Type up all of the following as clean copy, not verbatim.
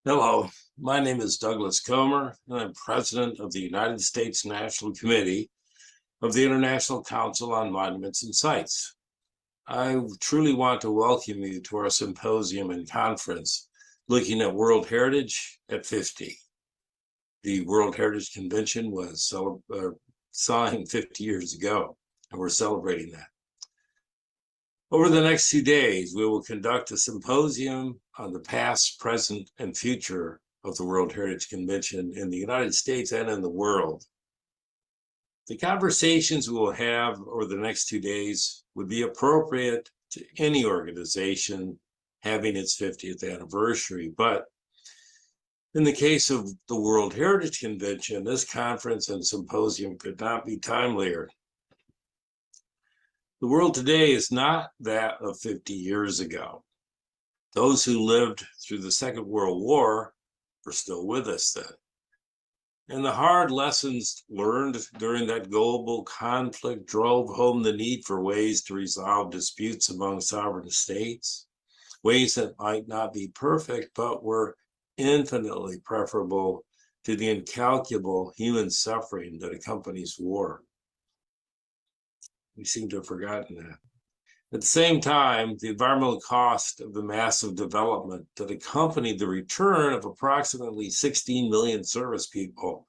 Hello, my name is Douglas Comer, and I'm president of the United States National Committee of the International Council on Monuments and Sites. I truly want to welcome you to our symposium and conference looking at World Heritage at 50. The World Heritage Convention was signed 50 years ago, and we're celebrating that. Over the next 2 days, we will conduct a symposium on the past, present, and future of the World Heritage Convention in the United States and in the world. The conversations we will have over the next 2 days would be appropriate to any organization having its 50th anniversary. But in the case of the World Heritage Convention, this conference and symposium could not be timelier. The world today is not that of 50 years ago. Those who lived through the Second World War were still with us then. And the hard lessons learned during that global conflict drove home the need for ways to resolve disputes among sovereign states, ways that might not be perfect, but were infinitely preferable to the incalculable human suffering that accompanies war. We seem to have forgotten that. At the same time, the environmental cost of the massive development that accompanied the return of approximately 16 million service people,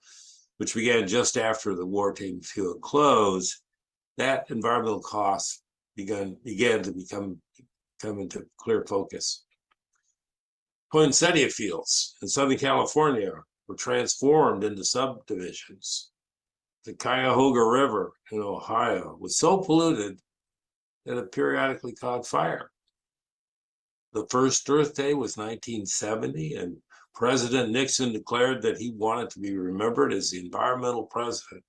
which began just after the war came to a close, that environmental cost began to come into clear focus. Poinsettia fields in Southern California were transformed into subdivisions. The Cuyahoga River in Ohio was so polluted that it periodically caught fire. The first Earth Day was 1970, and President Nixon declared that he wanted to be remembered as the environmental president.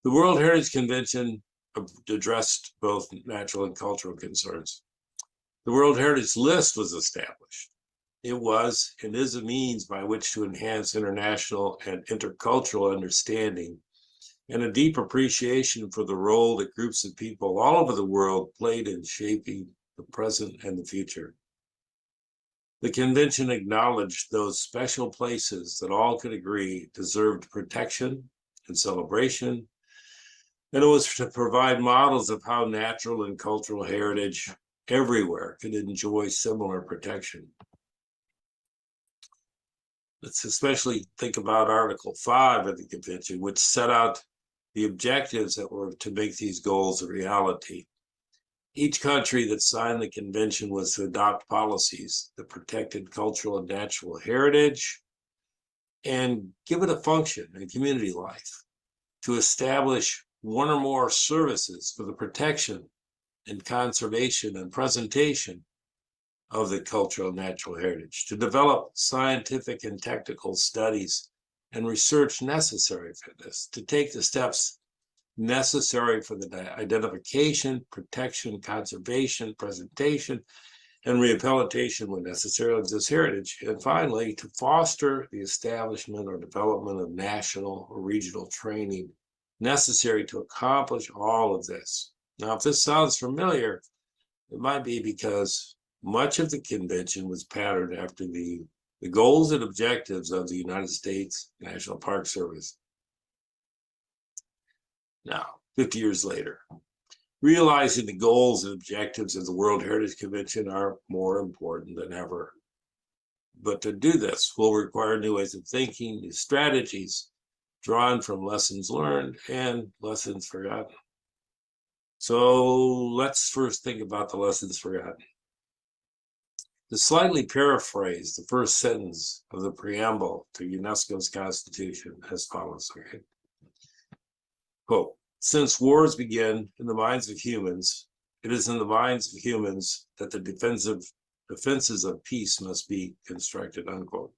The World Heritage Convention addressed both natural and cultural concerns. The World Heritage List was established. It was and is a means by which to enhance international and intercultural understanding and a deep appreciation for the role that groups of people all over the world played in shaping the present and the future. The convention acknowledged those special places that all could agree deserved protection and celebration, and it was to provide models of how natural and cultural heritage everywhere could enjoy similar protection. Let's especially think about Article 5 of the convention, which set out the objectives that were to make these goals a reality. Each country that signed the convention was to adopt policies that protected cultural and natural heritage and give it a function in community life, to establish one or more services for the protection and conservation and presentation of the cultural and natural heritage, to develop scientific and technical studies and research necessary for this, to take the steps necessary for the identification, protection, conservation, presentation, and rehabilitation when necessary of this heritage, and finally, to foster the establishment or development of national or regional training necessary to accomplish all of this. Now, if this sounds familiar, it might be because much of the convention was patterned after the goals and objectives of the United States National Park Service. Now, 50 years later, realizing the goals and objectives of the World Heritage Convention are more important than ever. But to do this will require new ways of thinking, new strategies, drawn from lessons learned and lessons forgotten. So let's first think about the lessons forgotten. To slightly paraphrase the first sentence of the preamble to UNESCO's Constitution as follows, okay? Quote, since wars begin in the minds of humans, it is in the minds of humans that the defenses of peace must be constructed, unquote.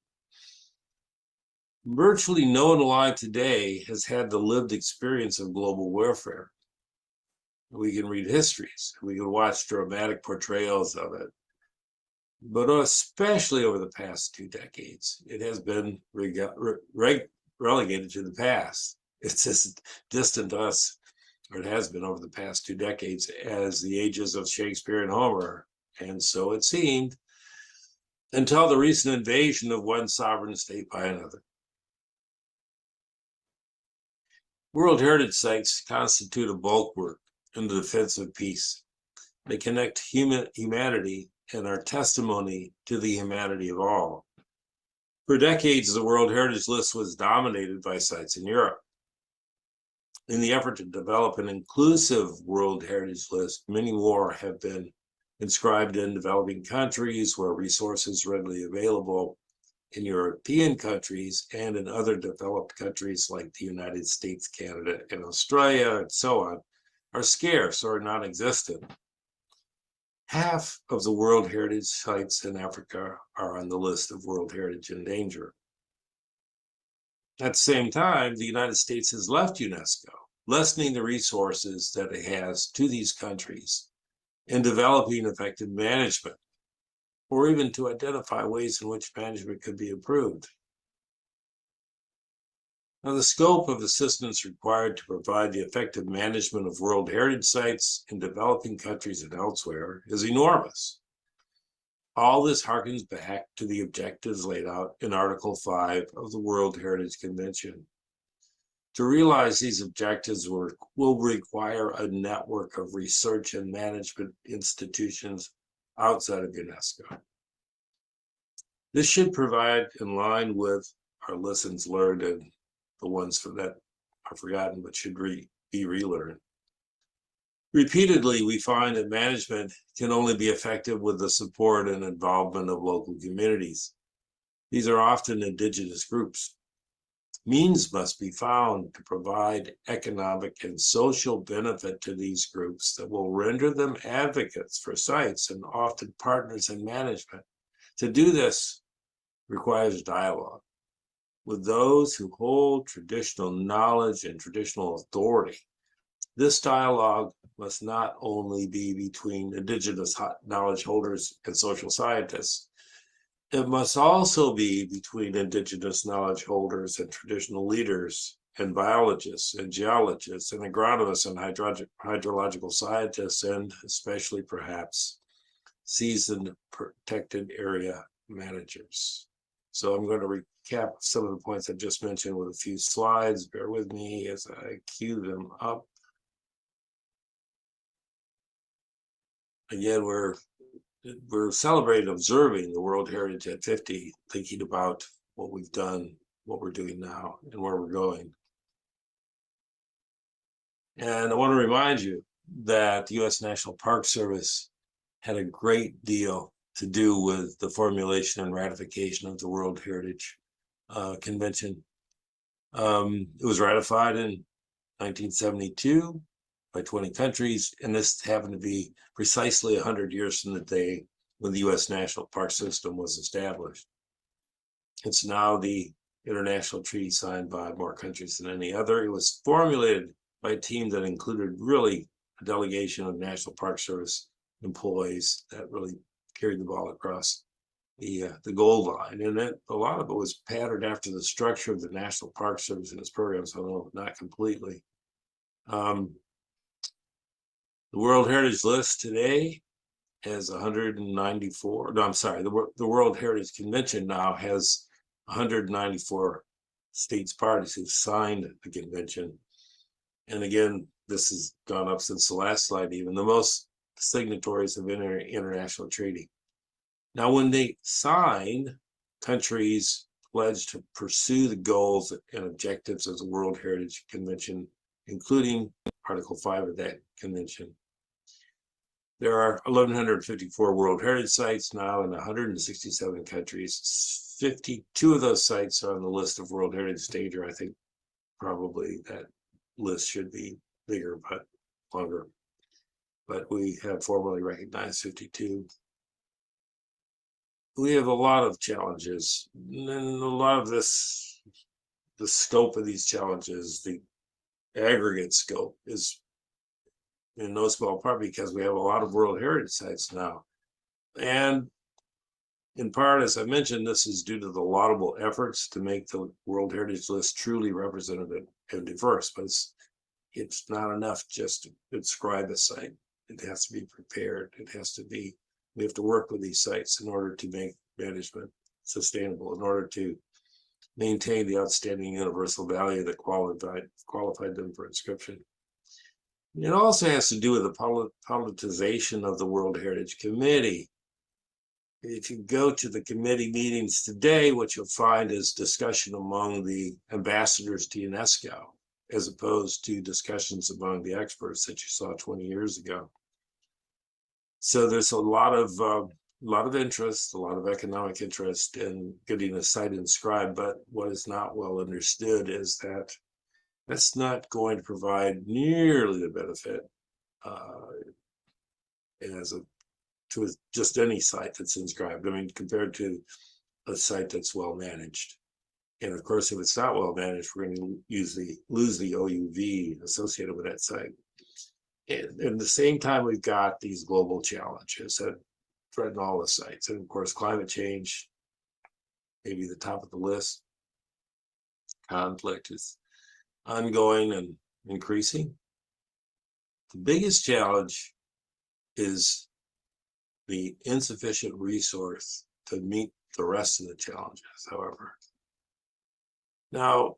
Virtually no one alive today has had the lived experience of global warfare. We can read histories, we can watch dramatic portrayals of it, but especially over the past 2 decades, it has been relegated to the past. It's as distant to us, or it has been over the past 2 decades, as the ages of Shakespeare and Homer. And so it seemed until the recent invasion of one sovereign state by another. World Heritage Sites constitute a bulwark in the defense of peace. They connect humanity and are testimony to the humanity of all. For decades, the World Heritage List was dominated by sites in Europe. In the effort to develop an inclusive World Heritage List, many more have been inscribed in developing countries where resources readily available in European countries and in other developed countries like the United States, Canada, and Australia, and so on, are scarce or non-existent. Half of the World Heritage Sites in Africa are on the list of World Heritage in danger. At the same time, the United States has left UNESCO, lessening the resources that it has to these countries in developing effective management, or even to identify ways in which management could be improved. Now, the scope of assistance required to provide the effective management of World Heritage Sites in developing countries and elsewhere is enormous. All this harkens back to the objectives laid out in Article 5 of the World Heritage Convention. To realize these objectives will require a network of research and management institutions outside of UNESCO. This should provide, in line with our lessons learned and the ones that are forgotten but should be relearned. Repeatedly, we find that management can only be effective with the support and involvement of local communities. These are often indigenous groups. Means must be found to provide economic and social benefit to these groups that will render them advocates for sites and often partners in management. To do this requires dialogue with those who hold traditional knowledge and traditional authority. This dialogue must not only be between indigenous knowledge holders and social scientists, it must also be between indigenous knowledge holders and traditional leaders and biologists and geologists and agronomists and hydrological scientists, and especially perhaps seasoned protected area managers. So I'm going to recap some of the points I just mentioned with a few slides. Bear with me as I cue them up. Again, we're celebrating observing the World Heritage at 50, thinking about what we've done, what we're doing now, and where we're going. And I want to remind you that the U.S. National Park Service had a great deal to do with the formulation and ratification of the World Heritage Convention. It was ratified in 1972 by 20 countries, and this happened to be precisely 100 years from the day when the U.S. National Park System was established. It's now the international treaty signed by more countries than any other. It was formulated by a team that included really a delegation of National Park Service employees that really carried the ball across the goal line. And a lot of it was patterned after the structure of the National Park Service and its programs, although not completely. The World Heritage List today has 194. No, I'm sorry. The World Heritage Convention now has 194 states parties who've signed the convention. And again, this has gone up since the last slide, even the most signatories of international treaty. Now, when they sign, countries pledge to pursue the goals and objectives of the World Heritage Convention, including Article 5 of that convention. There are 1,154 World Heritage Sites now in 167 countries. 52 of those sites are on the list of World Heritage danger. I think probably that list should be bigger, but longer. But we have formally recognized 52. We have a lot of challenges, and a lot of this, the scope of these challenges, the aggregate scope is in no small part because we have a lot of World Heritage Sites now. And in part, as I mentioned, this is due to the laudable efforts to make the World Heritage List truly representative and diverse, but it's not enough just to inscribe a site. It has to be prepared. It has to be, we have to work with these sites in order to make management sustainable in order to maintain the outstanding universal value that qualified them for inscription. It also has to do with the politicization of the World Heritage Committee. If you go to the committee meetings today, what you'll find is discussion among the ambassadors to UNESCO, as opposed to discussions among the experts that you saw 20 years ago. So there's a lot of interest, a lot of economic interest in getting a site inscribed, but what is not well understood is that that's not going to provide nearly the benefit to just any site that's inscribed. I mean, compared to a site that's well managed. And of course, if it's not well managed, we're going to lose the OUV associated with that site. And at the same time, we've got these global challenges that threaten all the sites. And of course, climate change, maybe the top of the list. Conflict is ongoing and increasing. The biggest challenge is the insufficient resource to meet the rest of the challenges, however. Now,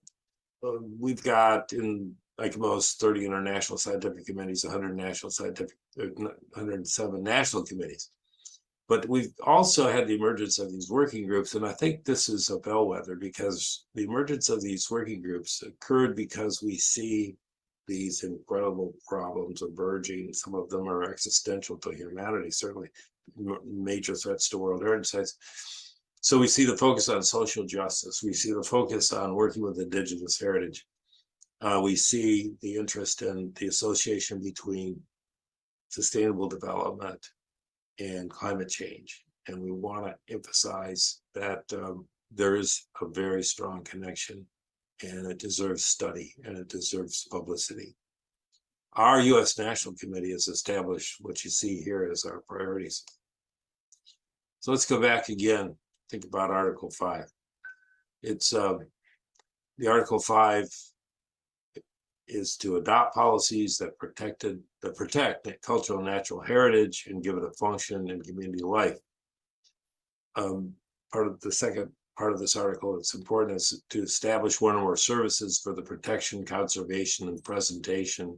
we've got in ICOMOS 30 international scientific committees, 107 national committees. But we've also had the emergence of these working groups, and I think this is a bellwether because the emergence of these working groups occurred because we see these incredible problems emerging. Some of them are existential to humanity, certainly major threats to World Heritage sites. So we see the focus on social justice. We see the focus on working with indigenous heritage. We see the interest in the association between sustainable development and climate change. And we want to emphasize that there is a very strong connection, and it deserves study and it deserves publicity. Our U.S. National Committee has established what you see here as our priorities. So let's go back again, think about Article 5. It's the Article 5 is to adopt policies that protect cultural and natural heritage and give it a function in community life. Part of the second part of this article that's important is to establish one or more services for the protection, conservation, and presentation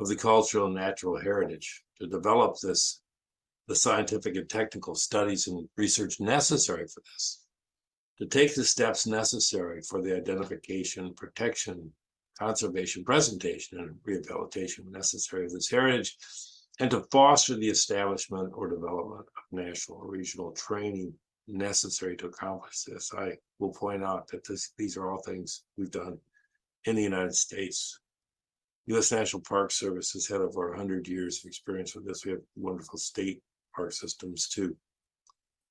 of the cultural and natural heritage, to develop the scientific and technical studies and research necessary for this, to take the steps necessary for the identification, protection, conservation, presentation, and rehabilitation necessary of this heritage, and to foster the establishment or development of national or regional training necessary to accomplish this. I will point out that these are all things we've done in the United States. U.S. National Park Service has had over 100 years of experience with this. We have wonderful state park systems too.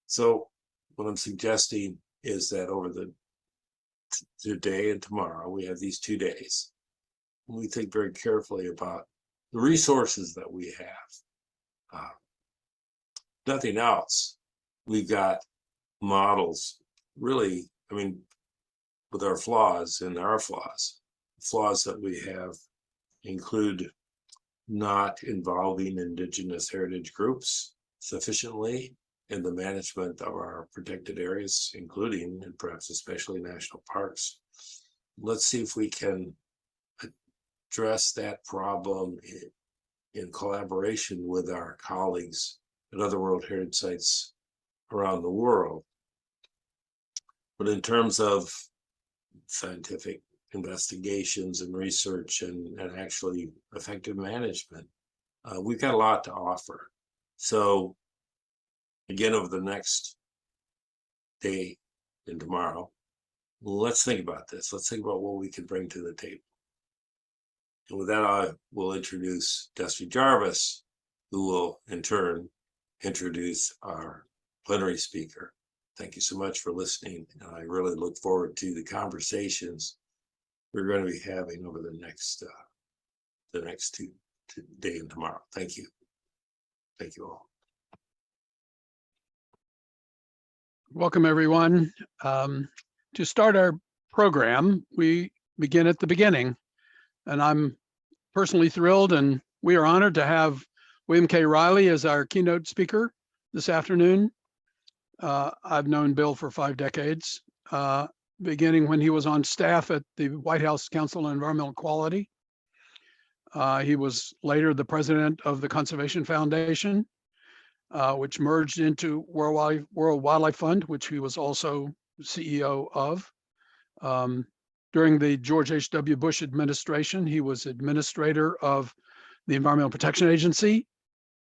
So what I'm suggesting is that over today and tomorrow, we have these 2 days. We think very carefully about the resources that we have. Nothing else. We've got models, really, I mean, with our flaws and our flaws. Flaws that we have include not involving indigenous heritage groups sufficiently in the management of our protected areas, including and perhaps especially national parks. Let's see if we can address that problem in collaboration with our colleagues at other World Heritage sites around the world. But in terms of scientific investigations and research and actually effective management, we've got a lot to offer. So again, over the next day and tomorrow, let's think about this. Let's think about what we can bring to the table. And with that, I will introduce Destry Jarvis, who will in turn introduce our plenary speaker. Thank you so much for listening. And I really look forward to the conversations we're going to be having over the next two day and tomorrow. Thank you. Thank you all. Welcome, everyone. To start our program, we begin at the beginning. And I'm personally thrilled, and we are honored to have William K. Reilly as our keynote speaker this afternoon. I've known Bill for 5 decades, beginning when he was on staff at the White House Council on Environmental Quality. He was later the president of the Conservation Foundation, which merged into World Wildlife Fund, which he was also CEO of. During the George H.W. Bush administration, he was administrator of the Environmental Protection Agency,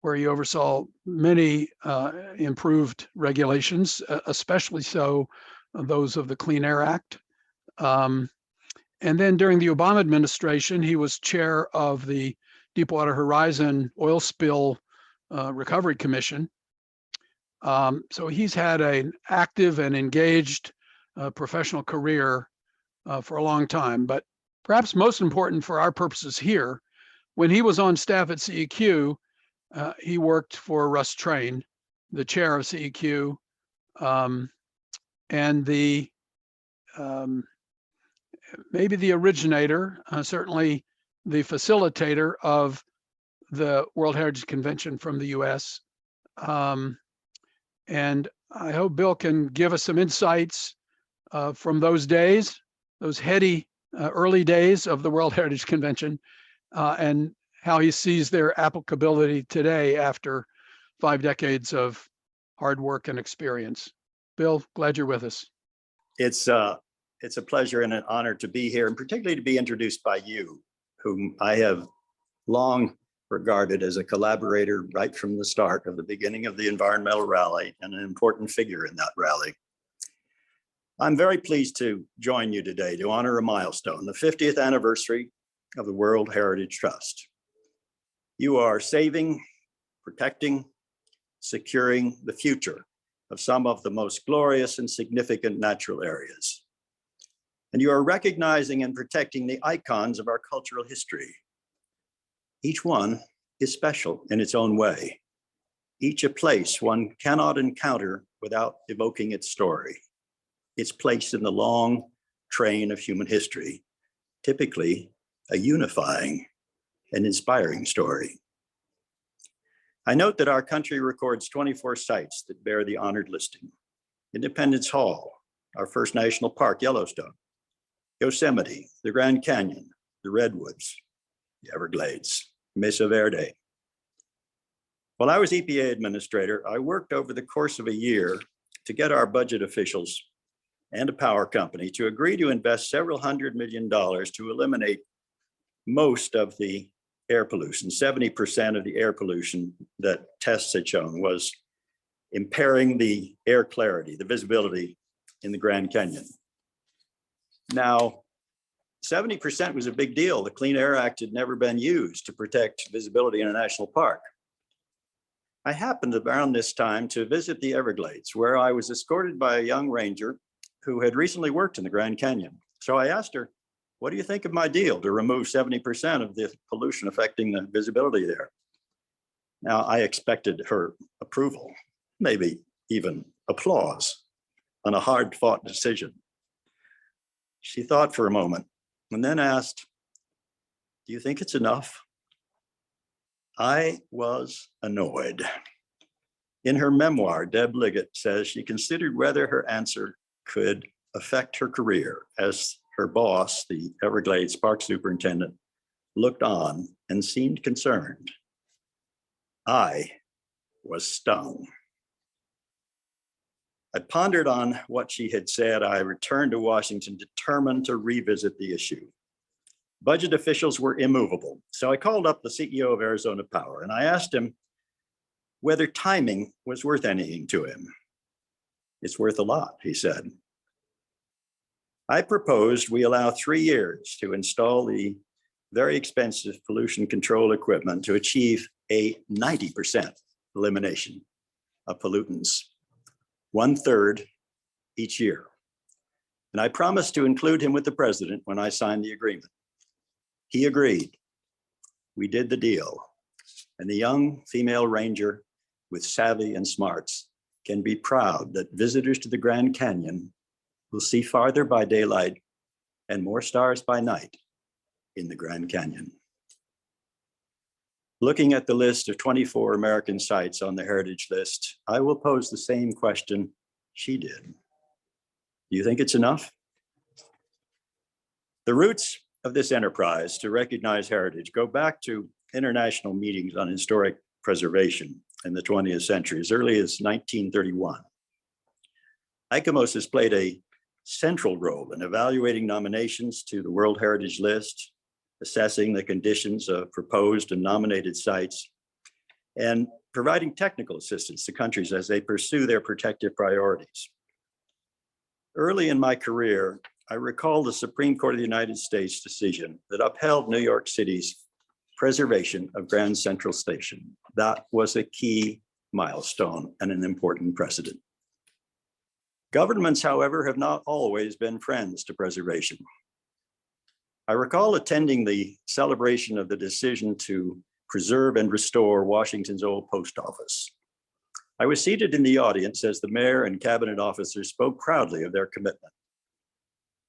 where he oversaw many improved regulations, especially so those of the Clean Air Act. And then during the Obama administration, he was chair of the Deepwater Horizon Oil Spill Recovery Commission. So he's had an active and engaged professional career for a long time. But perhaps most important for our purposes here, when he was on staff at CEQ, he worked for Russ Train, the chair of CEQ, and the maybe the originator, certainly the facilitator of the World Heritage Convention from the US. And I hope Bill can give us some insights from those days, those heady early days of the World Heritage Convention, and how he sees their applicability today after 5 decades of hard work and experience. Bill, glad you're with us. It's a pleasure and an honor to be here, and particularly to be introduced by you, whom I have long regarded as a collaborator right from the start of the beginning of the environmental rally and an important figure in that rally. I'm very pleased to join you today to honor a milestone, the 50th anniversary of the World Heritage Trust. You are saving, protecting, securing the future of some of the most glorious and significant natural areas. And you are recognizing and protecting the icons of our cultural history. Each one is special in its own way. Each a place one cannot encounter without evoking its story, its place in the long train of human history, typically a unifying and inspiring story. I note that our country records 24 sites that bear the honored listing: Independence Hall, our first national park, Yellowstone, Yosemite, the Grand Canyon, the Redwoods, the Everglades, Mesa Verde. While I was EPA administrator, I worked over the course of a year to get our budget officials and a power company to agree to invest several $100 million to eliminate most of the air pollution. 70% of the air pollution that tests had shown was impairing the air clarity, the visibility in the Grand Canyon. Now, 70% was a big deal. The Clean Air Act had never been used to protect visibility in a national park. I happened around this time to visit the Everglades, where I was escorted by a young ranger who had recently worked in the Grand Canyon. So I asked her, what do you think of my deal to remove 70% of the pollution affecting the visibility there? Now, I expected her approval, maybe even applause on a hard-fought decision. She thought for a moment and then asked, do you think it's enough? I was annoyed. In her memoir, Deb Liggett says she considered whether her answer could affect her career, as her boss, the Everglades Park Superintendent, looked on and seemed concerned. I was stung. I pondered on what she had said. I returned to Washington determined to revisit the issue. Budget officials were immovable. So I called up the CEO of Arizona Power and I asked him whether timing was worth anything to him. It's worth a lot, he said. I proposed we allow 3 years to install the very expensive pollution control equipment to achieve a 90% elimination of pollutants, 1/3 each year. And I promised to include him with the president when I signed the agreement. He agreed. We did the deal. And the young female ranger with savvy and smarts can be proud that visitors to the Grand Canyon will see farther by daylight and more stars by night in the Grand Canyon. Looking at the list of 24 American sites on the heritage list, I will pose the same question she did. Do you think it's enough? The roots of this enterprise to recognize heritage go back to international meetings on historic preservation in the 20th century, as early as 1931. ICOMOS has played a central role in evaluating nominations to the World Heritage List, assessing the conditions of proposed and nominated sites, and providing technical assistance to countries as they pursue their protective priorities. Early in my career, I recall the Supreme Court of the United States decision that upheld New York City's preservation of Grand Central Station. That was a key milestone and an important precedent. Governments, however, have not always been friends to preservation. I recall attending the celebration of the decision to preserve and restore Washington's old post office. I was seated in the audience as the mayor and cabinet officers spoke proudly of their commitment.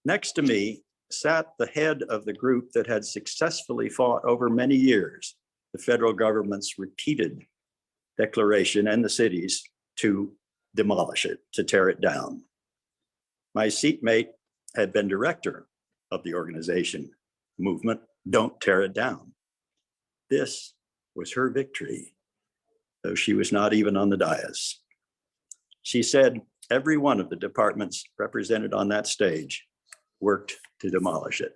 Next to me sat the head of the group that had successfully fought over many years the federal government's repeated declaration and the cities to demolish it, to tear it down. My seatmate had been director of the organization movement, Don't Tear It Down. This was her victory, though she was not even on the dais. She said every one of the departments represented on that stage worked to demolish it.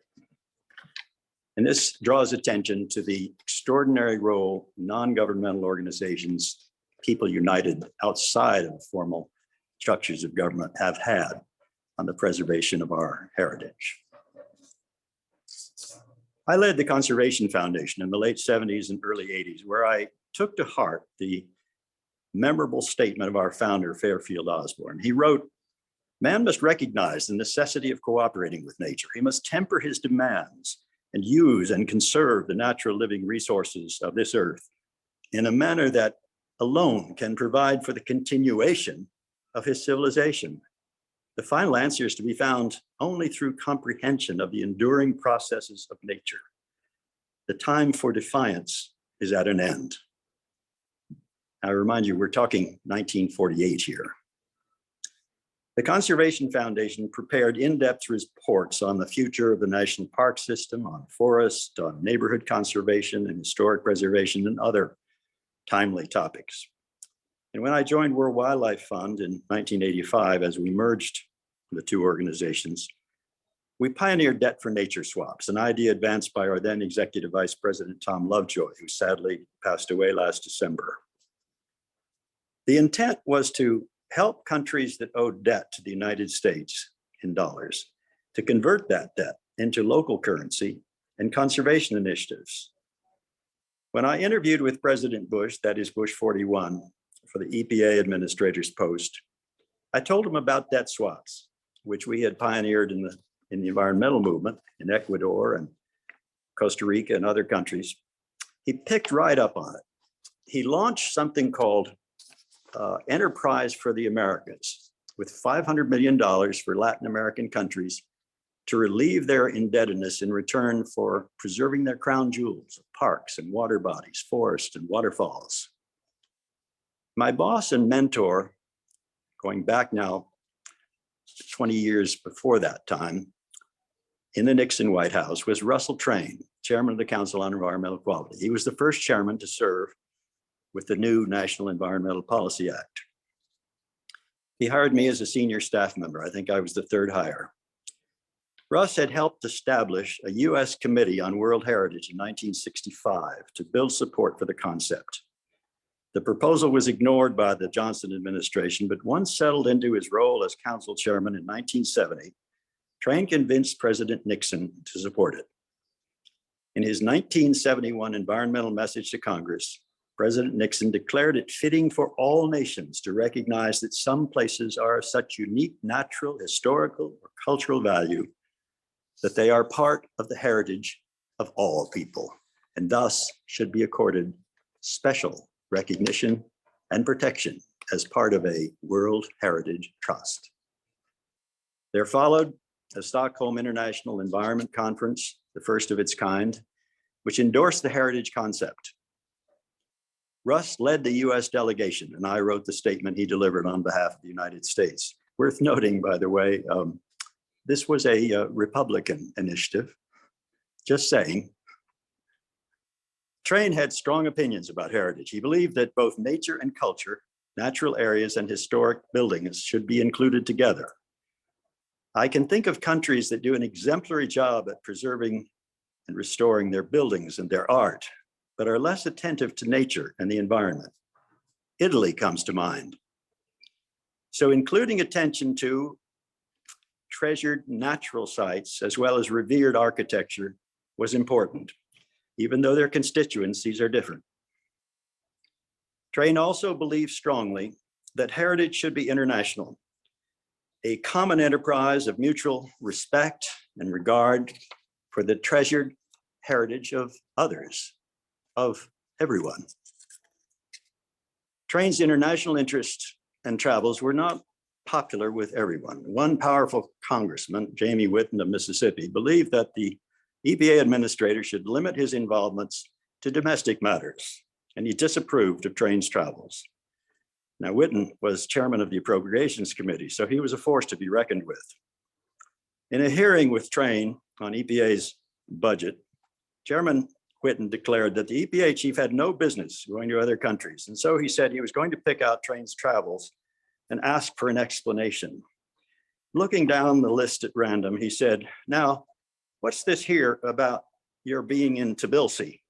And this draws attention to the extraordinary role non-governmental organizations, people united outside of formal structures of government, have had on the preservation of our heritage. I led the Conservation Foundation in the late 70s and early 80s, where I took to heart the memorable statement of our founder, Fairfield Osborne. He wrote, "Man must recognize the necessity of cooperating with nature. He must temper his demands and use and conserve the natural living resources of this earth in a manner that alone can provide for the continuation of his civilization. The final answer is to be found only through comprehension of the enduring processes of nature. The time for defiance is at an end." I remind you, we're talking 1948 here. The Conservation Foundation prepared in-depth reports on the future of the national park system, on forest, on neighborhood conservation and historic preservation, and other timely topics. And when I joined World Wildlife Fund in 1985, as we merged the two organizations, we pioneered debt for nature swaps, an idea advanced by our then Executive Vice President, Tom Lovejoy, who sadly passed away last December. The intent was to help countries that owed debt to the United States in dollars to convert that debt into local currency and conservation initiatives. When I interviewed with President Bush, that is Bush 41, for the EPA administrator's post, I told him about debt swaps, which we had pioneered in the environmental movement in Ecuador and Costa Rica and other countries. He picked right up on it. He launched something called Enterprise for the Americas, with $500 million for Latin American countries to relieve their indebtedness in return for preserving their crown jewels of parks and water bodies, forests and waterfalls. My boss and mentor, going back now 20 years before that time, in the Nixon White House, was Russell Train, chairman of the Council on Environmental Quality. He was the first chairman to serve with the new National Environmental Policy Act. He hired me as a senior staff member. I think I was the third hire. Russ had helped establish a US Committee on World Heritage in 1965 to build support for the concept. The proposal was ignored by the Johnson administration, but once settled into his role as council chairman in 1970, Train convinced President Nixon to support it. In his 1971 environmental message to Congress, President Nixon declared it fitting for all nations to recognize that some places are of such unique natural, historical, or cultural value that they are part of the heritage of all people, and thus should be accorded special recognition and protection as part of a World Heritage Trust. There followed the Stockholm International Environment Conference, the first of its kind, which endorsed the heritage concept. Russ led the US delegation, and I wrote the statement he delivered on behalf of the United States. Worth noting, by the way, this was a Republican initiative, just saying. Train had strong opinions about heritage. He believed that both nature and culture, natural areas and historic buildings should be included together. I can think of countries that do an exemplary job at preserving and restoring their buildings and their art, but are less attentive to nature and the environment. Italy comes to mind. So including attention to treasured natural sites as well as revered architecture was important, even though their constituencies are different. Train also believes strongly that heritage should be international, a common enterprise of mutual respect and regard for the treasured heritage of others, of everyone. Train's international interests and travels were not popular with everyone. One powerful congressman, Jamie Whitten of Mississippi, believed that the EPA administrator should limit his involvements to domestic matters, and he disapproved of Train's travels. Now, Whitten was chairman of the Appropriations Committee, so he was a force to be reckoned with. In a hearing with Train on EPA's budget, Chairman Whitten declared that the EPA chief had no business going to other countries, and so he said he was going to pick out Train's travels and ask for an explanation. Looking down the list at random, he said, "Now, what's this here about your being in Tbilisi?"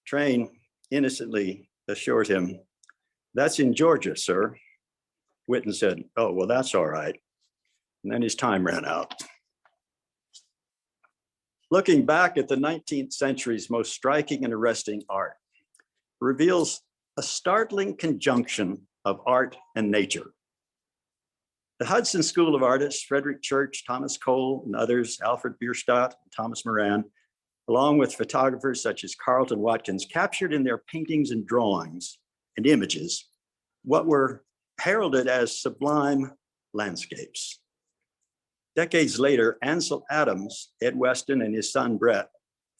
Train innocently assured him, "That's in Georgia, sir." Whitten said, "Oh, well, that's all right." And then his time ran out. Looking back at the 19th century's most striking and arresting art reveals a startling conjunction of art and nature. The Hudson School of Artists, Frederick Church, Thomas Cole, and others, Alfred Bierstadt, and Thomas Moran, along with photographers such as Carlton Watkins, captured in their paintings and drawings and images what were heralded as sublime landscapes. Decades later, Ansel Adams, Ed Weston, and his son Brett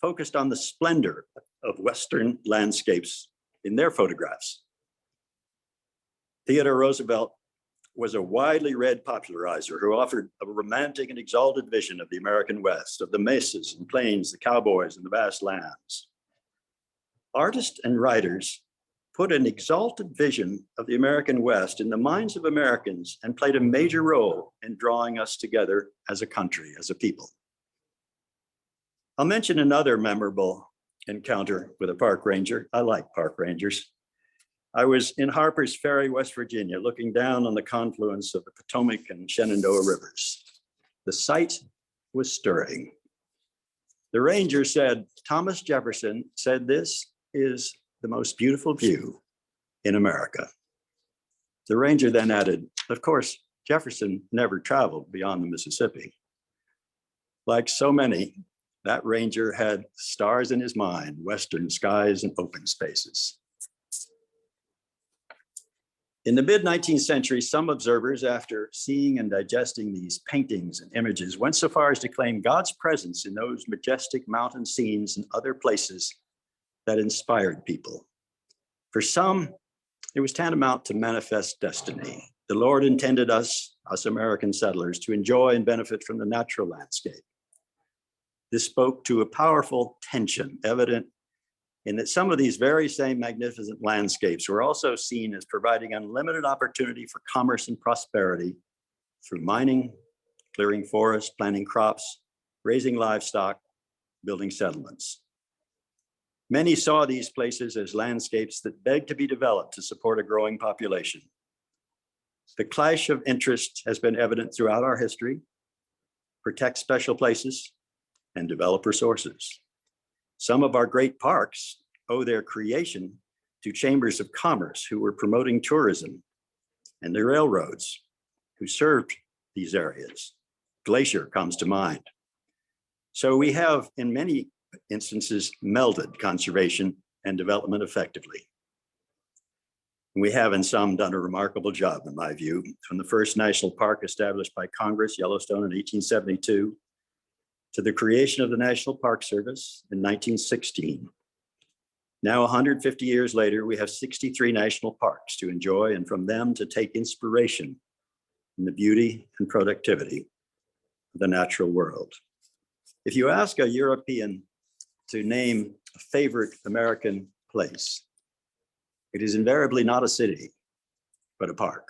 focused on the splendor of Western landscapes in their photographs. Theodore Roosevelt was a widely read popularizer who offered a romantic and exalted vision of the American West, of the mesas and plains, the cowboys, and the vast lands. Artists and writers put an exalted vision of the American West in the minds of Americans and played a major role in drawing us together as a country, as a people. I'll mention another memorable encounter with a park ranger. I like park rangers. I was in Harper's Ferry, West Virginia, looking down on the confluence of the Potomac and Shenandoah rivers. The sight was stirring. The ranger said, "Thomas Jefferson said this is the most beautiful view in America." The ranger then added, "Of course, Jefferson never traveled beyond the Mississippi." Like so many, that ranger had stars in his mind, Western skies and open spaces. In the mid-19th century, some observers, after seeing and digesting these paintings and images, went so far as to claim God's presence in those majestic mountain scenes and other places that inspired people. For some, it was tantamount to manifest destiny. The Lord intended us American settlers, to enjoy and benefit from the natural landscape. This spoke to a powerful tension evident in that some of these very same magnificent landscapes were also seen as providing unlimited opportunity for commerce and prosperity through mining, clearing forests, planting crops, raising livestock, building settlements. Many saw these places as landscapes that begged to be developed to support a growing population. The clash of interest has been evident throughout our history: protect special places and develop resources. Some of our great parks owe their creation to chambers of commerce who were promoting tourism, and the railroads who served these areas. Glacier comes to mind. So we have, in many instances, melded conservation and development effectively. We have, in some, done a remarkable job, in my view, from the first national park established by Congress, Yellowstone, in 1872, to the creation of the National Park Service in 1916. Now, 150 years later, we have 63 national parks to enjoy and from them to take inspiration in the beauty and productivity of the natural world. If you ask a European to name a favorite American place, it is invariably not a city, but a park.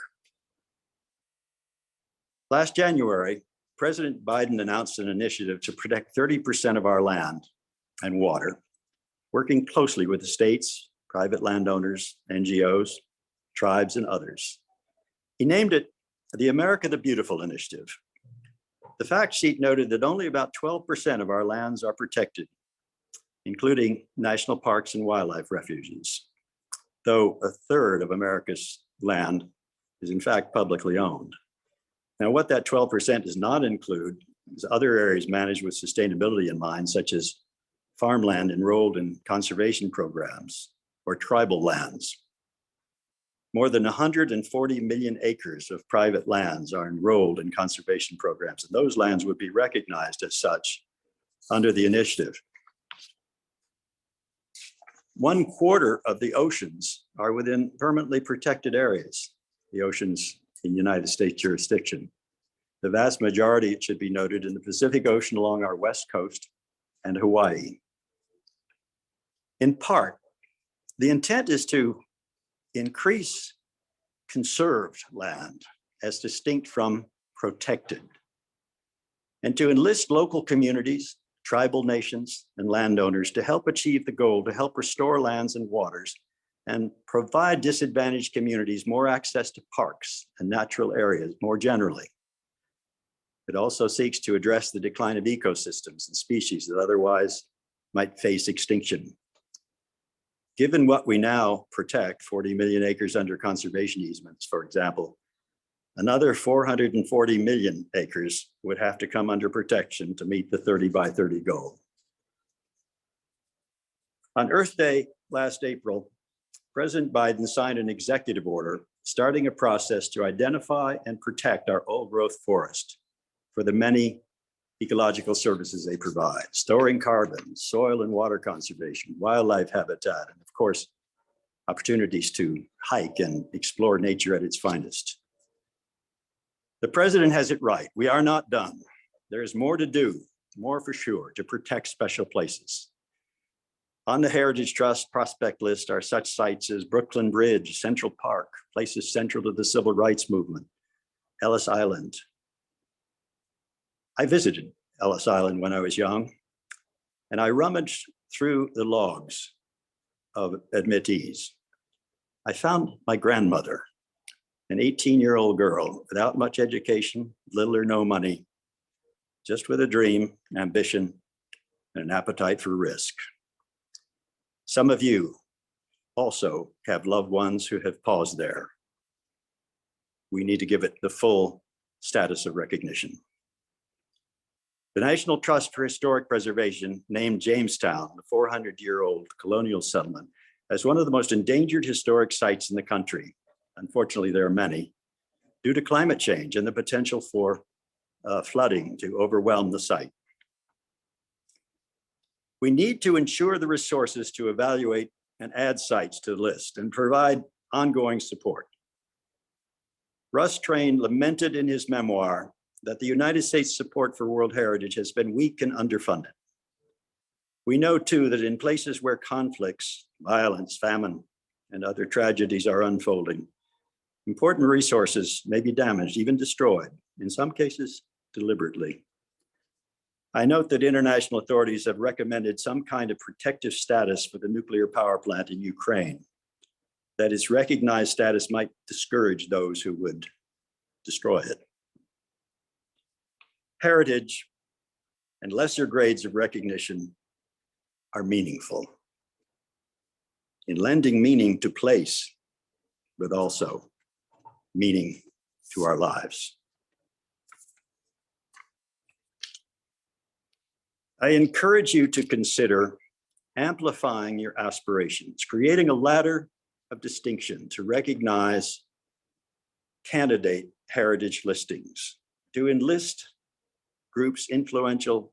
Last January, President Biden announced an initiative to protect 30% of our land and water, working closely with the states, private landowners, NGOs, tribes, and others. He named it the America the Beautiful Initiative. The fact sheet noted that only about 12% of our lands are protected, including national parks and wildlife refuges, though a third of America's land is in fact publicly owned. Now, what that 12% does not include is other areas managed with sustainability in mind, such as farmland enrolled in conservation programs or tribal lands. More than 140 million acres of private lands are enrolled in conservation programs, and those lands would be recognized as such under the initiative. 1/4 of the oceans are within permanently protected areas, the oceans in United States jurisdiction. The vast majority, it should be noted, in the Pacific Ocean along our west coast and Hawaii. In part, the intent is to increase conserved land as distinct from protected, and to enlist local communities, tribal nations, and landowners to help achieve the goal to help restore lands and waters and provide disadvantaged communities more access to parks and natural areas more generally. It also seeks to address the decline of ecosystems and species that otherwise might face extinction. Given what we now protect, 40 million acres under conservation easements, for example, another 440 million acres would have to come under protection to meet the 30 by 30 goal. On Earth Day last April, President Biden signed an executive order starting a process to identify and protect our old growth forest for the many ecological services they provide, storing carbon, soil and water conservation, wildlife habitat, and of course, opportunities to hike and explore nature at its finest. The president has it right. We are not done. There is more to do, more for sure, to protect special places. On the Heritage Trust prospect list are such sites as Brooklyn Bridge, Central Park, places central to the civil rights movement, Ellis Island. I visited Ellis Island when I was young, and I rummaged through the logs of admittees. I found my grandmother, an 18-year-old girl without much education, little or no money, just with a dream, ambition, and an appetite for risk. Some of you also have loved ones who have paused there. We need to give it the full status of recognition. The National Trust for Historic Preservation named Jamestown, the 400-year-old colonial settlement, as one of the most endangered historic sites in the country. Unfortunately, there are many, due to climate change and the potential for flooding to overwhelm the site. We need to ensure the resources to evaluate and add sites to the list and provide ongoing support. Russ Train lamented in his memoir that the United States support for World Heritage has been weak and underfunded. We know too that in places where conflicts, violence, famine, and other tragedies are unfolding, important resources may be damaged, even destroyed, in some cases deliberately. I note that international authorities have recommended some kind of protective status for the nuclear power plant in Ukraine. That its recognized status might discourage those who would destroy it. Heritage and lesser grades of recognition are meaningful in lending meaning to place, but also meaning to our lives. I encourage you to consider amplifying your aspirations, creating a ladder of distinction to recognize candidate heritage listings, to enlist groups influential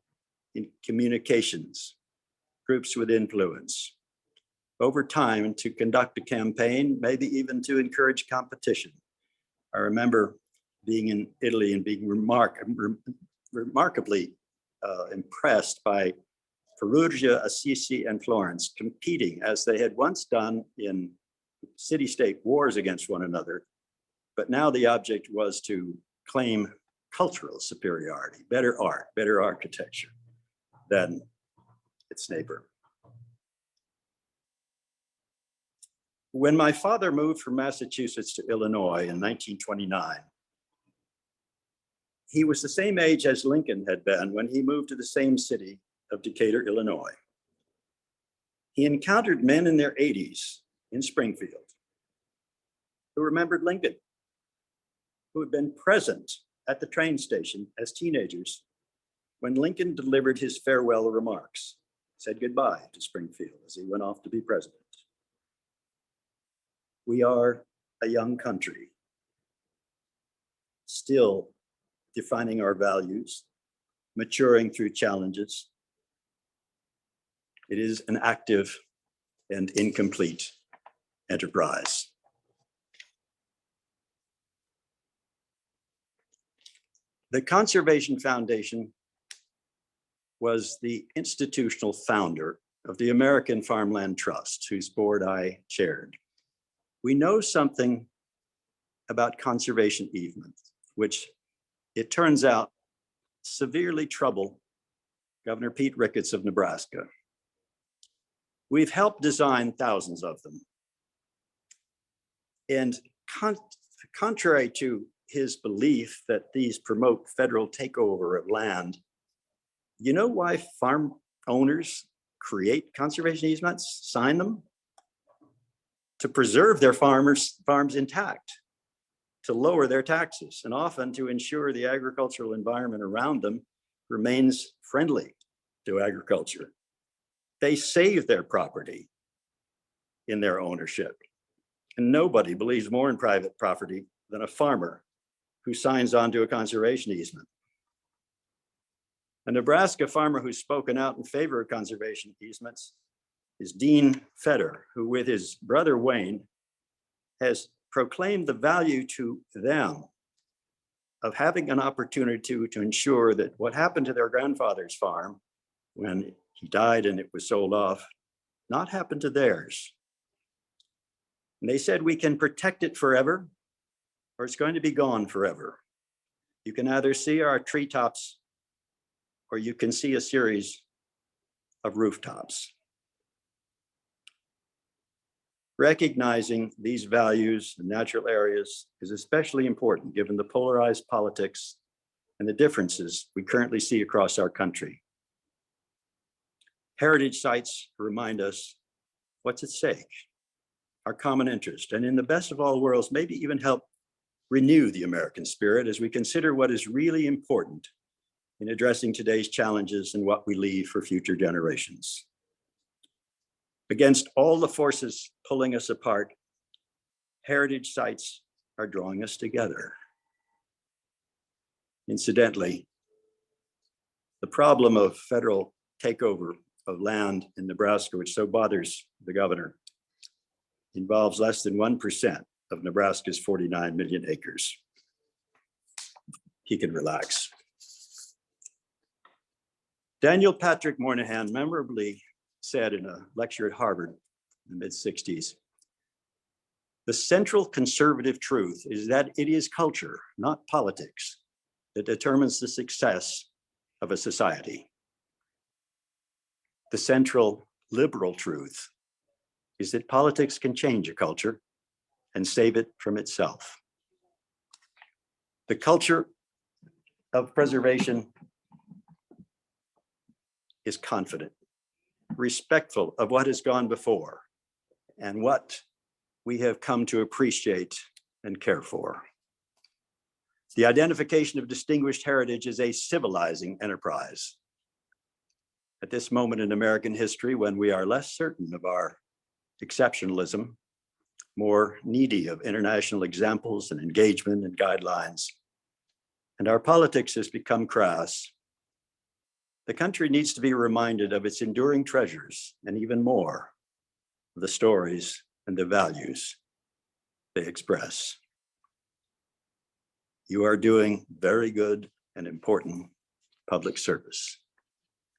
in communications, groups with influence, over time to conduct a campaign, maybe even to encourage competition. I remember being in Italy and being remarkably impressed by Perugia, Assisi, and Florence competing as they had once done in city-state wars against one another. But now the object was to claim cultural superiority, better art, better architecture than its neighbor. When my father moved from Massachusetts to Illinois in 1929, he was the same age as Lincoln had been when he moved to the same city of Decatur, Illinois. He encountered men in their 80s in Springfield who remembered Lincoln, who had been present at the train station as teenagers when Lincoln delivered his farewell remarks, said goodbye to Springfield as he went off to be president. We are a young country, still defining our values, maturing through challenges. It is an active and incomplete enterprise. The Conservation Foundation was the institutional founder of the American Farmland Trust, whose board I chaired. We know something about conservation easements, which it turns out severely trouble Governor Pete Ricketts of Nebraska. We've helped design thousands of them. And contrary to his belief that these promote federal takeover of land, you know why farm owners create conservation easements, sign them? To preserve their farms intact, to lower their taxes, and often to ensure the agricultural environment around them remains friendly to agriculture. They save their property in their ownership. And nobody believes more in private property than a farmer who signs on to a conservation easement. A Nebraska farmer who's spoken out in favor of conservation easements is Dean Feder, who with his brother Wayne has proclaimed the value to them of having an opportunity to ensure that what happened to their grandfather's farm when he died and it was sold off, not happen to theirs. And they said we can protect it forever or it's going to be gone forever. You can either see our treetops or you can see a series of rooftops. Recognizing these values in natural areas is especially important given the polarized politics and the differences we currently see across our country. Heritage sites remind us what's at stake, our common interest, and in the best of all worlds, maybe even help renew the American spirit as we consider what is really important in addressing today's challenges and what we leave for future generations. Against all the forces pulling us apart, heritage sites are drawing us together. Incidentally, the problem of federal takeover of land in Nebraska, which so bothers the governor, involves less than 1% of Nebraska's 49 million acres. He can relax. Daniel Patrick Moynihan memorably said in a lecture at Harvard in the mid-60s, the central conservative truth is that it is culture, not politics, that determines the success of a society. The central liberal truth is that politics can change a culture and save it from itself. The culture of preservation is confident, respectful of what has gone before and what we have come to appreciate and care for. The identification of distinguished heritage is a civilizing enterprise. At this moment in American history, when we are less certain of our exceptionalism, more needy of international examples and engagement and guidelines, and our politics has become crass, the country needs to be reminded of its enduring treasures and even more, the stories and the values they express. You are doing very good and important public service,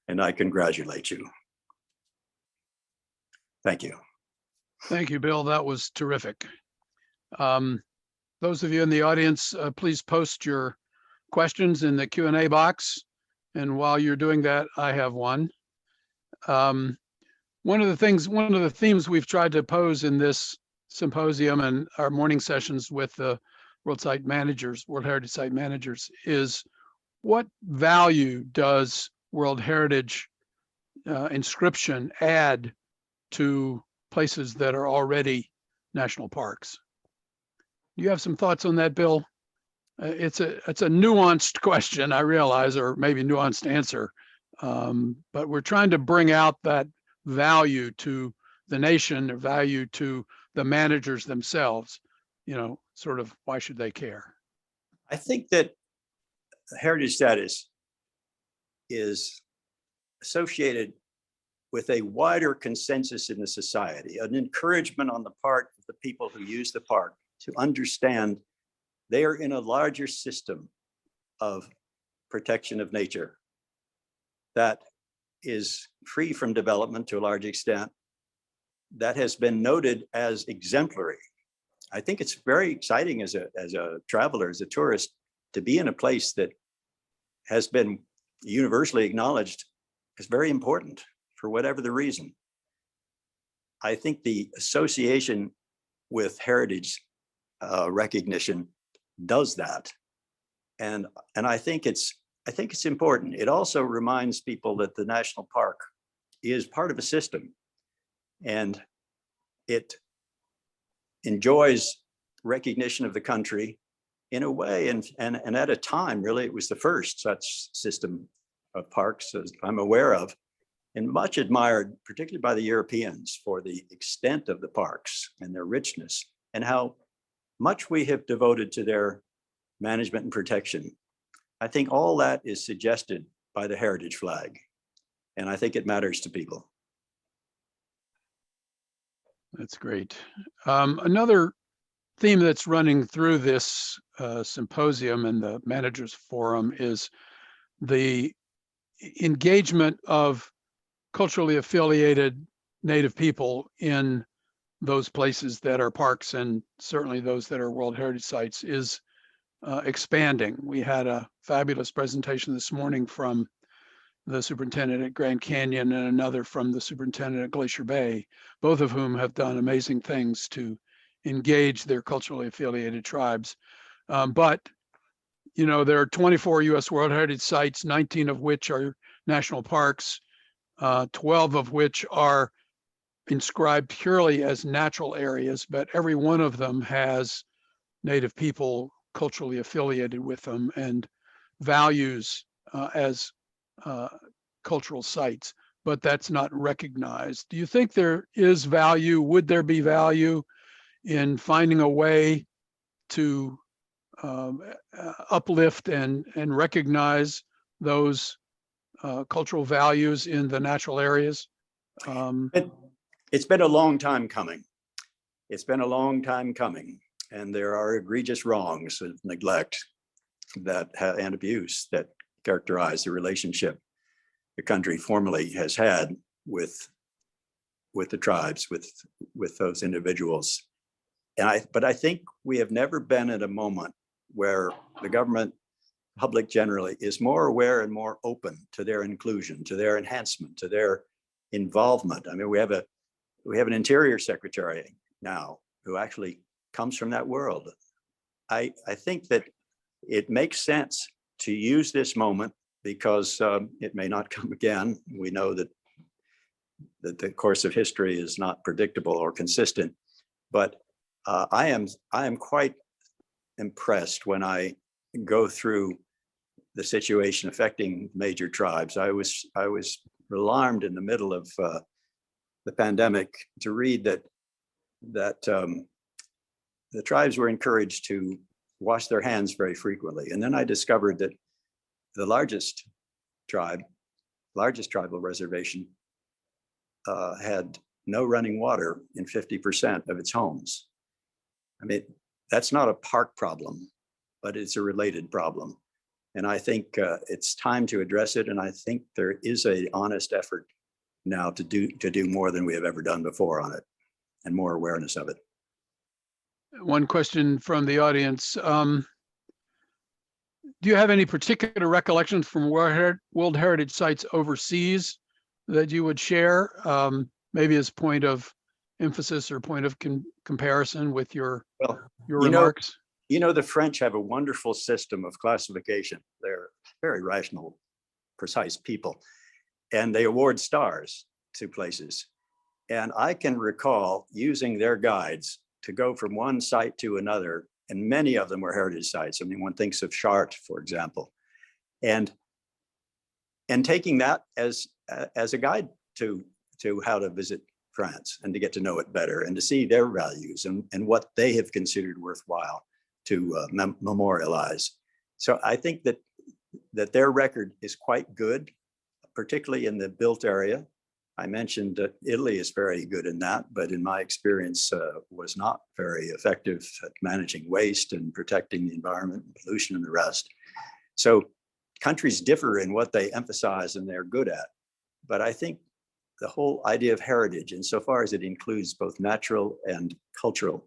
and I congratulate you. Thank you. Thank you, Bill. That was terrific. Those of you in the audience, please post your questions in the Q&A box. And while you're doing that, I have one. One of the themes we've tried to pose in this symposium and our morning sessions with the World Heritage Site managers is, what value does World Heritage inscription add to places that are already national parks? Do you have some thoughts on that, Bill? It's a nuanced question, I realize, or maybe nuanced answer, but we're trying to bring out that value to the nation, or value to the managers themselves. You know, sort of, why should they care? I think that heritage status is associated with a wider consensus in the society, an encouragement on the part of the people who use the park to understand they are in a larger system of protection of nature that is free from development to a large extent, that has been noted as exemplary. I think it's very exciting as a traveler, as a tourist, to be in a place that has been universally acknowledged as very important for whatever the reason. I think the association with heritage recognition does that, and I think it's important. It also reminds people that the national park is part of a system, and it enjoys recognition of the country in a way, and at a time, really, it was the first such system of parks as I'm aware of, and much admired, particularly by the Europeans, for the extent of the parks and their richness, and how much we have devoted to their management and protection. I think all that is suggested by the heritage flag, and I think it matters to people. That's great. Another theme that's running through this symposium and the Managers Forum is the engagement of culturally affiliated Native people in those places that are parks, and certainly those that are World Heritage Sites, is expanding. We had a fabulous presentation this morning from the superintendent at Grand Canyon and another from the superintendent at Glacier Bay, both of whom have done amazing things to engage their culturally affiliated tribes. But, you know, there are 24 U.S. World Heritage Sites, 19 of which are national parks, 12 of which are inscribed purely as natural areas, but every one of them has Native people culturally affiliated with them and values as cultural sites, but that's not recognized. Do you think there is value? Would there be value in finding a way to uplift and recognize those cultural values in the natural areas? It's been a long time coming. It's been a long time coming, and there are egregious wrongs of neglect and abuse that characterize the relationship the country formerly has had with the tribes, with those individuals. But I think we have never been at a moment where the government, public generally, is more aware and more open to their inclusion, to their enhancement, to their involvement. I mean, we have an Interior Secretary now who actually comes from that world. I think that it makes sense to use this moment because it may not come again. We know that the course of history is not predictable or consistent, but I am quite impressed when I go through the situation affecting major tribes. I was alarmed in the middle of the pandemic to read that the tribes were encouraged to wash their hands very frequently. And then I discovered that the largest tribal reservation had no running water in 50% of its homes. I mean, that's not a park problem, but it's a related problem. And I think it's time to address it. And I think there is an honest effort now to do more than we have ever done before on it, and more awareness of it. One question from the audience. Do you have any particular recollections from World Heritage sites overseas that you would share, maybe as point of emphasis or point of comparison with your remarks? The French have a wonderful system of classification. They're very rational, precise people, and they award stars to places. And I can recall using their guides to go from one site to another, and many of them were heritage sites. I mean, one thinks of Chartres, for example, and taking that as a guide to how to visit France and to get to know it better and to see their values and what they have considered worthwhile to memorialize. So I think that their record is quite good, particularly in the built area. I mentioned that Italy is very good in that, but in my experience was not very effective at managing waste and protecting the environment and pollution and the rest. So countries differ in what they emphasize and they're good at. But I think the whole idea of heritage, insofar as it includes both natural and cultural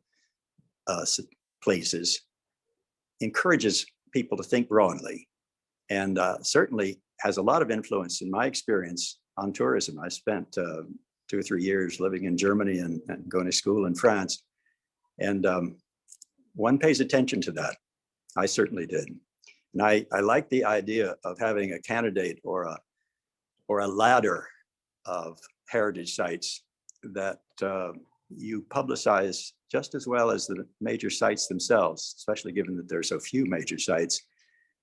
places, encourages people to think broadly, and certainly has a lot of influence in my experience on tourism. I spent 2 or 3 years living in Germany and going to school in France. And one pays attention to that. I certainly did. And I like the idea of having a candidate or a ladder of heritage sites that you publicize just as well as the major sites themselves, especially given that there are so few major sites,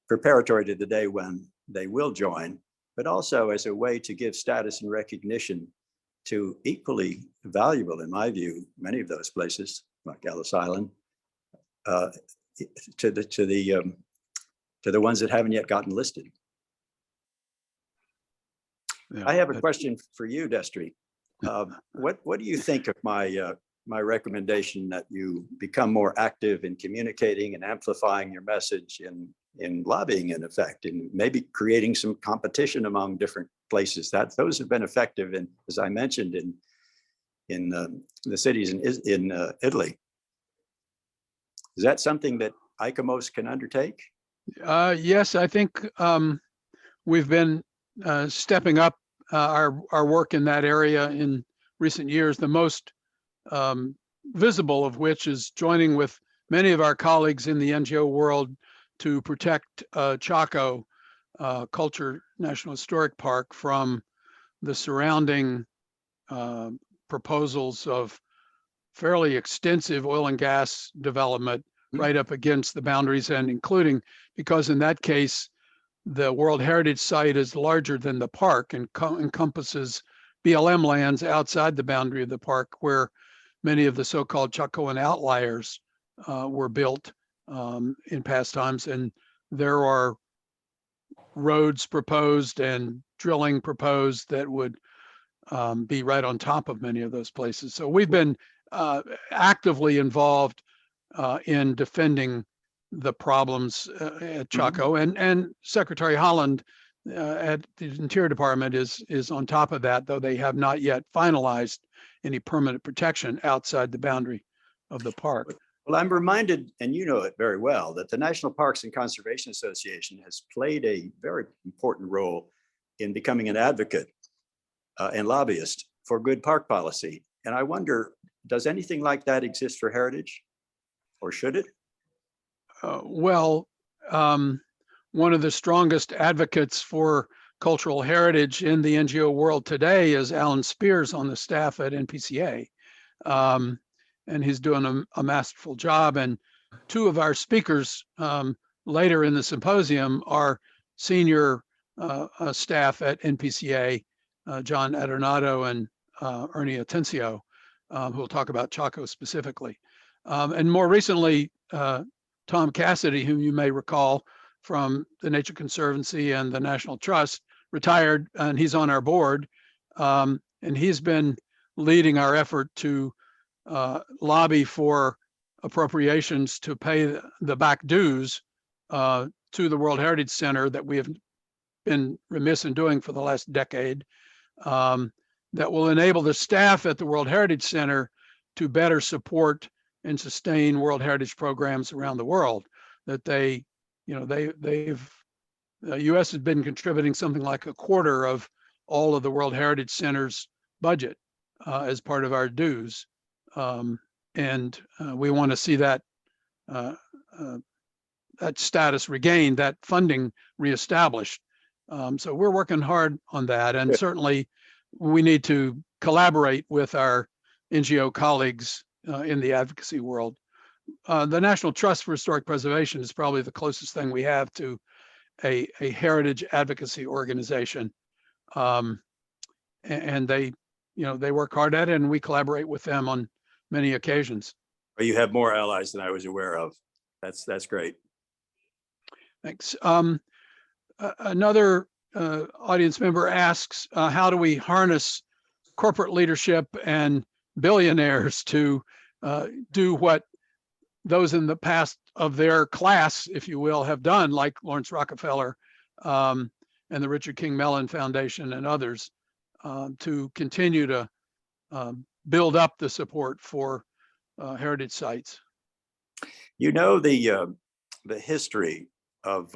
preparatory to the day when they will join, but also as a way to give status and recognition to equally valuable, in my view, many of those places, like Ellis Island, to the ones that haven't yet gotten listed. Yeah. I have a question for you, Destry. What do you think of my recommendation that you become more active in communicating and amplifying your message in lobbying, in effect, and maybe creating some competition among different places? Those have been effective, in, as I mentioned, in the cities in Italy. Is that something that ICOMOS can undertake? Yes, I think we've been stepping up our work in that area in recent years. The most visible of which is joining with many of our colleagues in the NGO world to protect Chaco Culture National Historic Park from the surrounding proposals of fairly extensive oil and gas development right up against the boundaries, and including, because in that case, the World Heritage Site is larger than the park and encompasses BLM lands outside the boundary of the park, where many of the so-called Chacoan outliers were built in past times. And there are roads proposed and drilling proposed that would be right on top of many of those places. So we've been actively involved in defending the problems at Chaco, and Secretary Holland at the Interior Department is on top of that, though they have not yet finalized any permanent protection outside the boundary of the park. Well, I'm reminded, and you know it very well, that the National Parks and Conservation Association has played a very important role in becoming an advocate and lobbyist for good park policy. And I wonder, does anything like that exist for heritage, or should it? Well, one of the strongest advocates for cultural heritage in the NGO world today is Alan Spears on the staff at NPCA. And he's doing a masterful job. And two of our speakers later in the symposium are senior staff at NPCA, John Adornato and Ernie Atencio, who will talk about Chaco specifically. And more recently, Tom Cassidy, whom you may recall from the Nature Conservancy and the National Trust, retired, and he's on our board. And he's been leading our effort to lobby for appropriations to pay the back dues to the World Heritage Center that we have been remiss in doing for the last decade, that will enable the staff at the World Heritage Center to better support and sustain World Heritage programs around the world. That the U.S. has been contributing something like a quarter of all of the World Heritage Center's budget as part of our dues. And we want to see that that status regained, that funding reestablished. So we're working hard on that, and certainly we need to collaborate with our NGO colleagues in the advocacy world. The National Trust for Historic Preservation is probably the closest thing we have to a heritage advocacy organization, and they work hard at it, and we collaborate with them on many occasions. Well, you have more allies than I was aware of. That's great. Thanks. Another audience member asks, how do we harness corporate leadership and billionaires to do what those in the past of their class, if you will, have done, like Lawrence Rockefeller and the Richard King Mellon Foundation and others, to continue to build up the support for heritage sites? You know, the history of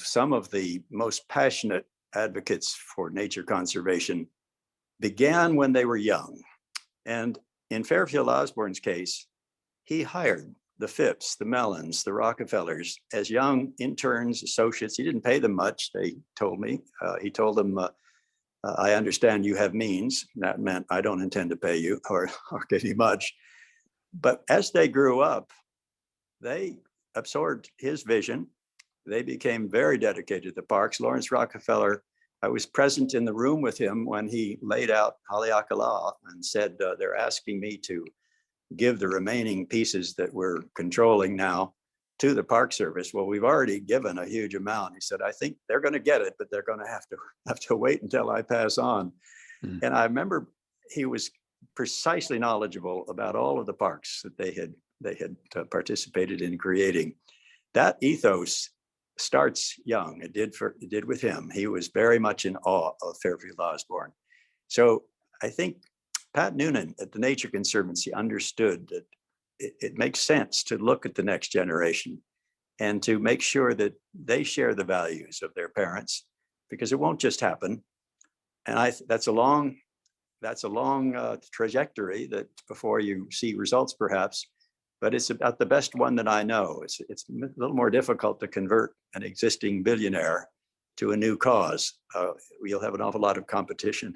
some of the most passionate advocates for nature conservation began when they were young. And in Fairfield Osborne's case, he hired the Phipps, the Mellons, the Rockefellers as young interns, associates. He didn't pay them much, they told me. He told them, I understand you have means. That meant I don't intend to pay you or give you much. But as they grew up, they absorbed his vision. They became very dedicated to the parks. Lawrence Rockefeller, I was present in the room with him when he laid out Haleakala and said, they're asking me to give the remaining pieces that we're controlling now to the Park Service. Well, we've already given a huge amount. He said, I think they're going to get it, but they're going to have to wait until I pass on. Mm-hmm. And I remember he was precisely knowledgeable about all of the parks that they had participated in creating. That ethos starts young. It did with him. He was very much in awe of Fairfield Osborne. So I think Pat Noonan at the Nature Conservancy understood that it makes sense to look at the next generation and to make sure that they share the values of their parents, because it won't just happen. And that's a long trajectory that before you see results, perhaps. But it's about the best one that I know. It's a little more difficult to convert an existing billionaire to a new cause. You'll have an awful lot of competition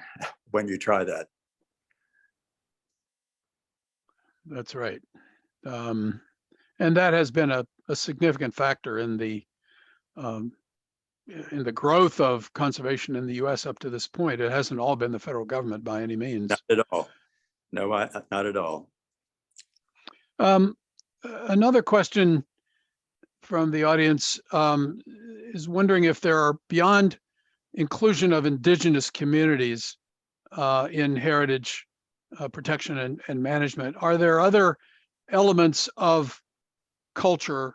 when you try that. That's right. And that has been a significant factor in the growth of conservation in the U.S. up to this point. It hasn't all been the federal government by any means. Not at all. No, not at all. Another question from the audience is wondering if there are, beyond inclusion of indigenous communities in heritage protection and management, are there other elements of culture,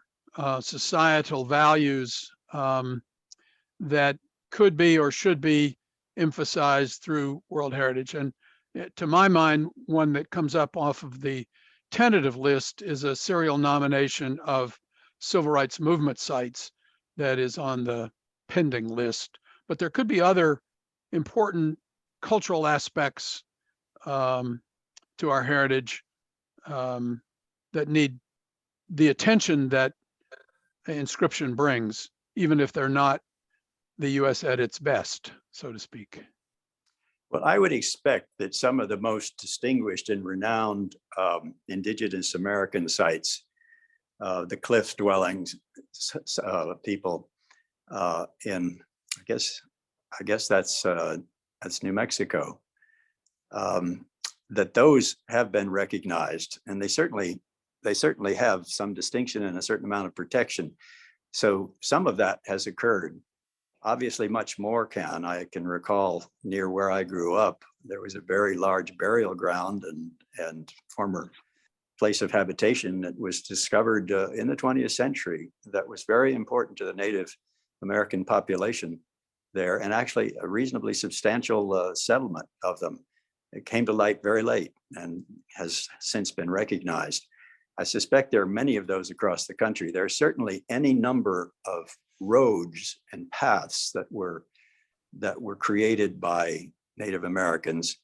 societal values that could be or should be emphasized through World Heritage? And to my mind, one that comes up off of the tentative list is a serial nomination of civil rights movement sites that is on the pending list. But there could be other important cultural aspects to our heritage that need the attention that inscription brings, even if they're not the U.S. at its best, so to speak. Well, I would expect that some of the most distinguished and renowned indigenous American sites, the cliff dwellings people in, I guess that's New Mexico, that those have been recognized, and they certainly have some distinction and a certain amount of protection. So some of that has occurred. Obviously, much more can. I can recall near where I grew up, there was a very large burial ground and former place of habitation that was discovered in the 20th century that was very important to the Native American population there, and actually a reasonably substantial settlement of them. It came to light very late and has since been recognized. I suspect there are many of those across the country. There are certainly any number of roads and paths that were created by Native Americans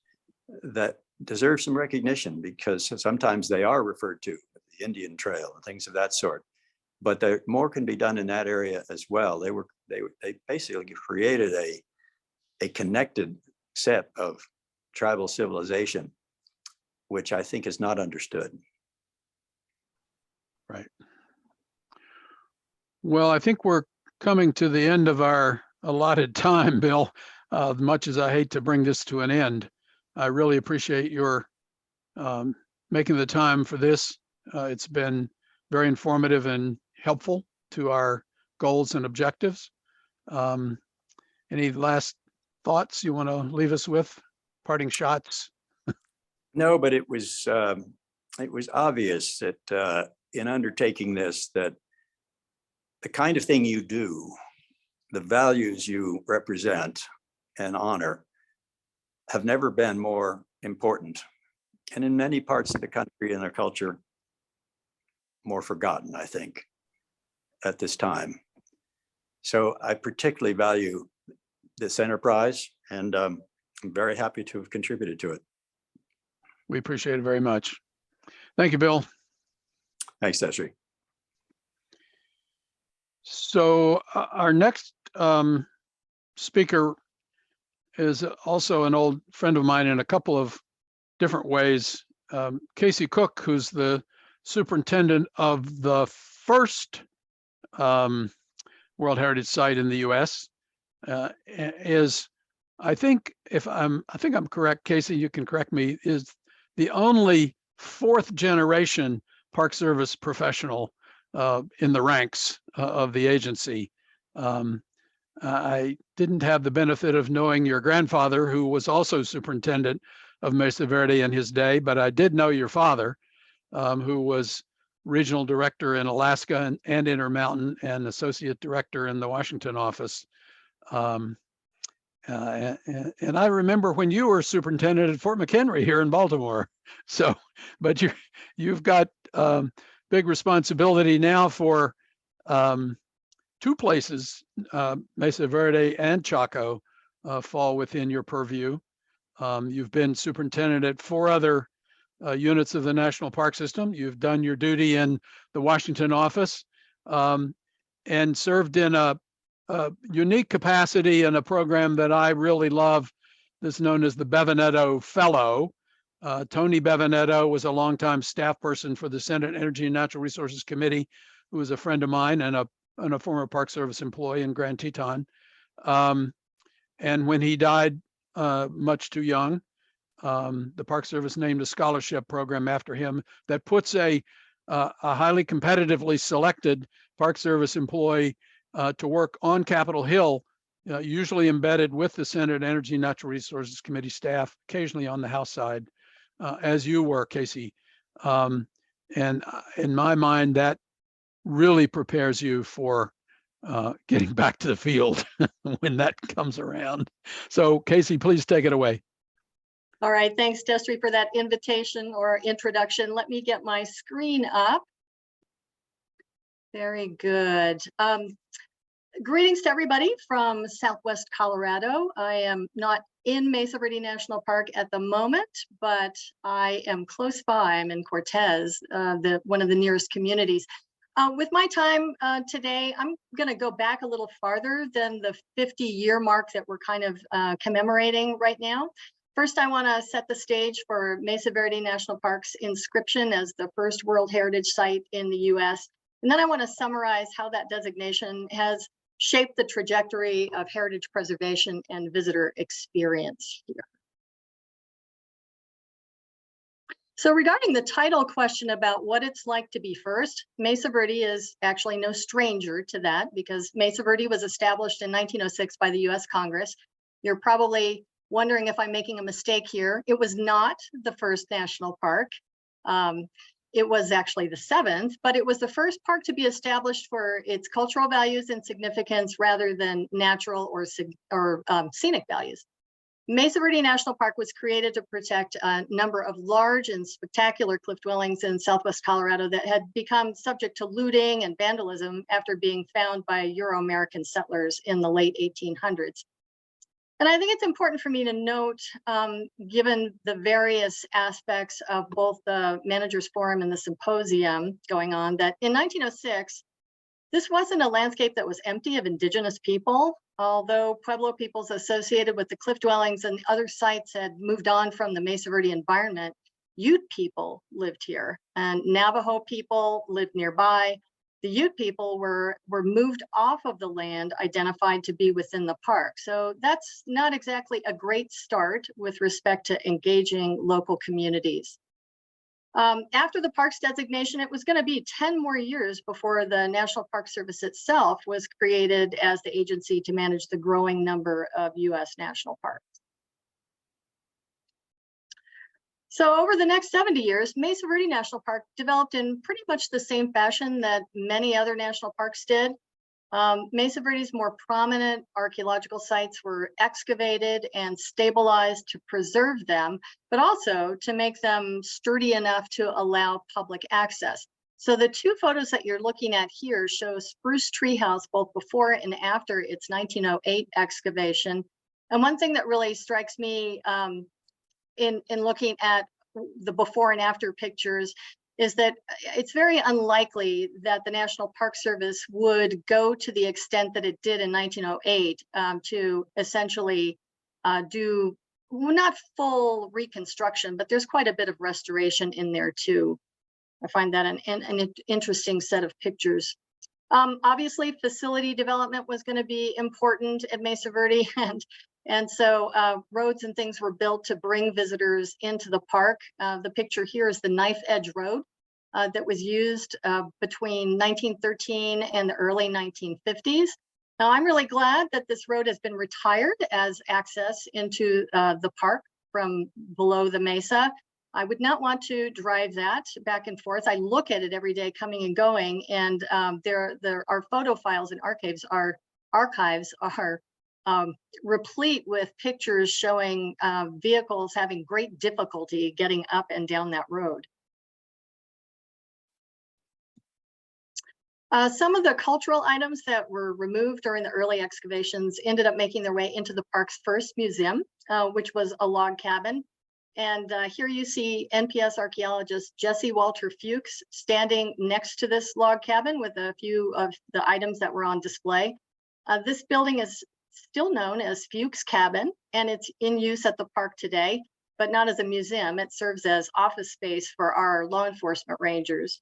that deserve some recognition, because sometimes they are referred to, the Indian Trail and things of that sort. But there more can be done in that area as well. They basically created a connected set of tribal civilization, which I think is not understood. Right. Well, I think we're coming to the end of our allotted time, Bill. Much as I hate to bring this to an end, I really appreciate your making the time for this. It's been very informative and helpful to our goals and objectives. Any last thoughts you want to leave us with? Parting shots? No, but it was obvious that in undertaking this, that the kind of thing you do, the values you represent and honor, have never been more important. And in many parts of the country and their culture, more forgotten, I think, at this time. So I particularly value this enterprise, and I'm very happy to have contributed to it. We appreciate it very much. Thank you, Bill. Thanks, Destry. So our next speaker is also an old friend of mine in a couple of different ways. Kayci Cook, who's the superintendent of the first World Heritage Site in the U.S., is, I think I'm correct, Kayci, you can correct me, is the only fourth generation Park Service professional in the ranks of the agency. I didn't have the benefit of knowing your grandfather, who was also superintendent of Mesa Verde in his day, but I did know your father, who was regional director in Alaska and Intermountain and associate director in the Washington office. And I remember when you were superintendent at Fort McHenry here in Baltimore. So, but you've got big responsibility now for two places, Mesa Verde and Chaco, fall within your purview. You've been superintendent at 4 other units of the National Park System. You've done your duty in the Washington office and served in a unique capacity in a program that I really love, that's known as the Bevinetto Fellow. Tony Bevinetto was a longtime staff person for the Senate Energy and Natural Resources Committee, who was a friend of mine and a former Park Service employee in Grand Teton. And when he died much too young, the Park Service named a scholarship program after him that puts a highly competitively selected Park Service employee to work on Capitol Hill, usually embedded with the Senate Energy and Natural Resources Committee staff, occasionally on the House side, as you were, Kayci. And in my mind, that really prepares you for getting back to the field when that comes around. So Kayci, please take it away. All right, thanks, Destry, for that invitation or introduction. Let me get my screen up. Very good. Greetings to everybody from Southwest Colorado. I am not in Mesa Verde National Park at the moment, but I am close by. I'm in Cortez, one of the nearest communities. With my time today, I'm going to go back a little farther than the 50-year mark that we're kind of commemorating right now. First, I want to set the stage for Mesa Verde National Park's inscription as the first World Heritage Site in the U.S. And then I want to summarize how that designation has shaped the trajectory of heritage preservation and visitor experience here. So regarding the title question about what it's like to be first, Mesa Verde is actually no stranger to that, because Mesa Verde was established in 1906 by the U.S. Congress. You're probably wondering if I'm making a mistake here. It was not the first national park. It was actually the 7th, but it was the first park to be established for its cultural values and significance rather than natural or scenic values. Mesa Verde National Park was created to protect a number of large and spectacular cliff dwellings in Southwest Colorado that had become subject to looting and vandalism after being found by Euro-American settlers in the late 1800s. And I think it's important for me to note, given the various aspects of both the Managers Forum and the symposium going on, that in 1906, this wasn't a landscape that was empty of indigenous people. Although Pueblo peoples associated with the cliff dwellings and other sites had moved on from the Mesa Verde environment, Ute people lived here, and Navajo people lived nearby. The Ute people were moved off of the land identified to be within the park. So that's not exactly a great start with respect to engaging local communities. After the park's designation, it was going to be 10 more years before the National Park Service itself was created as the agency to manage the growing number of U.S. national parks. So over the next 70 years, Mesa Verde National Park developed in pretty much the same fashion that many other national parks did. Mesa Verde's more prominent archaeological sites were excavated and stabilized to preserve them, but also to make them sturdy enough to allow public access. So the two photos that you're looking at here show Spruce Treehouse both before and after its 1908 excavation. And one thing that really strikes me in looking at the before and after pictures is that it's very unlikely that the National Park Service would go to the extent that it did in 1908 to essentially do not full reconstruction, but there's quite a bit of restoration in there too. I find that an interesting set of pictures. Obviously, facility development was going to be important at Mesa Verde, and so roads and things were built to bring visitors into the park. The picture here is the Knife Edge Road that was used between 1913 and the early 1950s. Now, I'm really glad that this road has been retired as access into the park from below the mesa. I would not want to drive that back and forth. I look at it every day coming and going, and there are photo files and archives are replete with pictures showing vehicles having great difficulty getting up and down that road. Some of the cultural items that were removed during the early excavations ended up making their way into the park's first museum, which was a log cabin. And here you see NPS archaeologist Jesse Walter Fuchs standing next to this log cabin with a few of the items that were on display. This building is still known as Fuchs Cabin, and it's in use at the park today, but not as a museum. It serves as office space for our law enforcement rangers.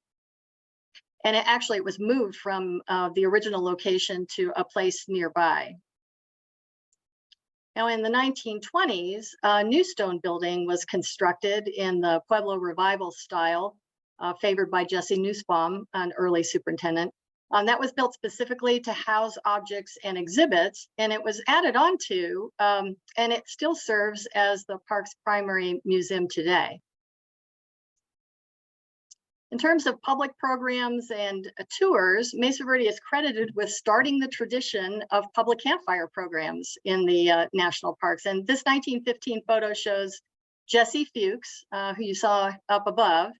And it was moved from the original location to a place nearby. Now, in the 1920s, a new stone building was constructed in the Pueblo Revival style, favored by Jesse Nussbaum, an early superintendent. That was built specifically to house objects and exhibits, and it was added on to, and it still serves as the park's primary museum today. In terms of public programs and tours, Mesa Verde is credited with starting the tradition of public campfire programs in the national parks. And this 1915 photo shows Jesse Fuchs, who you saw up above,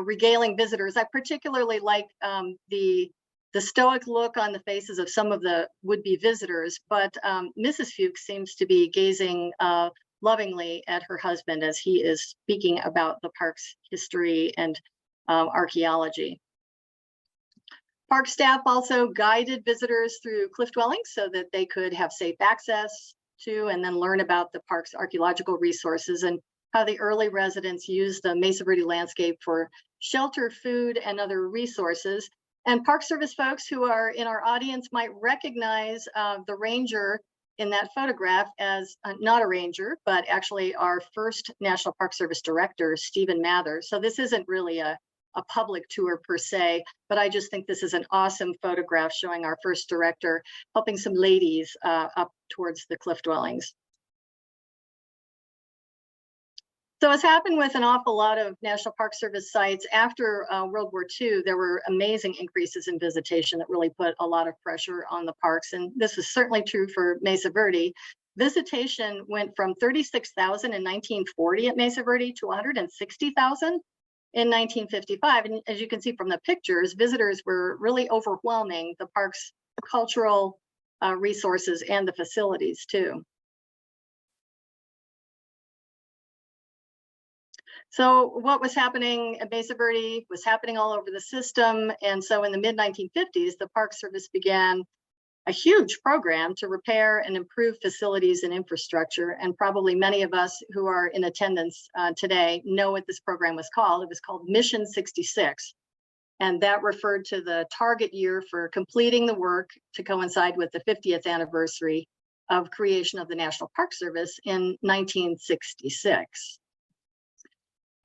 regaling visitors. I particularly like the stoic look on the faces of some of the would-be visitors, but Mrs. Fuchs seems to be gazing lovingly at her husband as he is speaking about the park's history and archaeology. Park staff also guided visitors through cliff dwellings so that they could have safe access to and then learn about the park's archaeological resources and how the early residents used the Mesa Verde landscape for shelter, food, and other resources. And Park Service folks who are in our audience might recognize the ranger in that photograph as not a ranger, but actually our first National Park Service director, Stephen Mather. So this isn't really a public tour per se, but I just think this is an awesome photograph showing our first director helping some ladies up towards the cliff dwellings. So as happened with an awful lot of National Park Service sites after World War II, there were amazing increases in visitation that really put a lot of pressure on the parks. And this was certainly true for Mesa Verde. Visitation went from 36,000 in 1940 at Mesa Verde to 160,000 in 1955. And as you can see from the pictures, visitors were really overwhelming the park's cultural resources and the facilities too. So what was happening at Mesa Verde was happening all over the system. And so in the mid-1950s, the Park Service began a huge program to repair and improve facilities and infrastructure. And probably many of us who are in attendance today know what this program was called. It was called Mission 66. And that referred to the target year for completing the work to coincide with the 50th anniversary of creation of the National Park Service in 1966.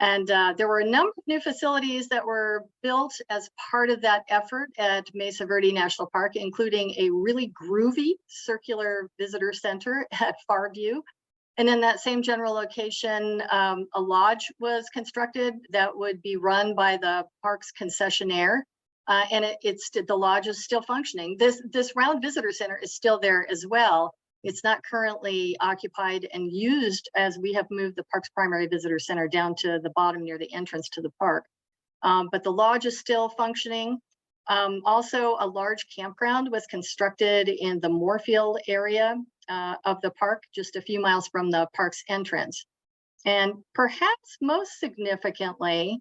And there were a number of new facilities that were built as part of that effort at Mesa Verde National Park, including a really groovy circular visitor center at Farview. And in that same general location, a lodge was constructed that would be run by the park's concessionaire. And the lodge is still functioning. This round visitor center is still there as well. It's not currently occupied and used as we have moved the park's primary visitor center down to the bottom near the entrance to the park. But the lodge is still functioning. Also, a large campground was constructed in the Moorfield area of the park, just a few miles from the park's entrance. And perhaps most significantly,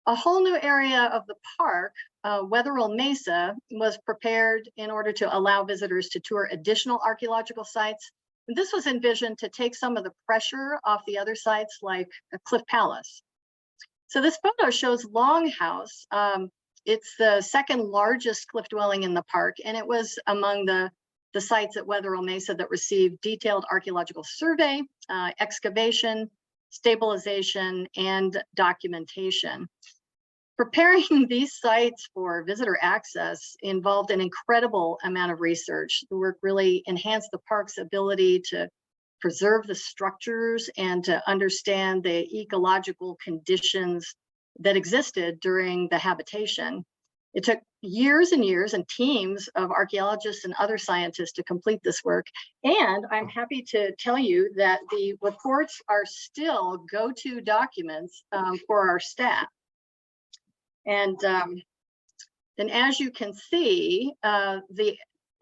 a whole new area of the park, Wetherill Mesa, was prepared in order to allow visitors to tour additional archaeological sites. And this was envisioned to take some of the pressure off the other sites like Cliff Palace. So this photo shows Longhouse. It's the second largest cliff dwelling in the park, and it was among the sites at Wetherill Mesa that received detailed archaeological survey, excavation, stabilization, and documentation. Preparing these sites for visitor access involved an incredible amount of research. The work really enhanced the park's ability to preserve the structures and to understand the ecological conditions that existed during the habitation. It took years and years and teams of archaeologists and other scientists to complete this work. And I'm happy to tell you that the reports are still go-to documents for our staff. And then as you can see, the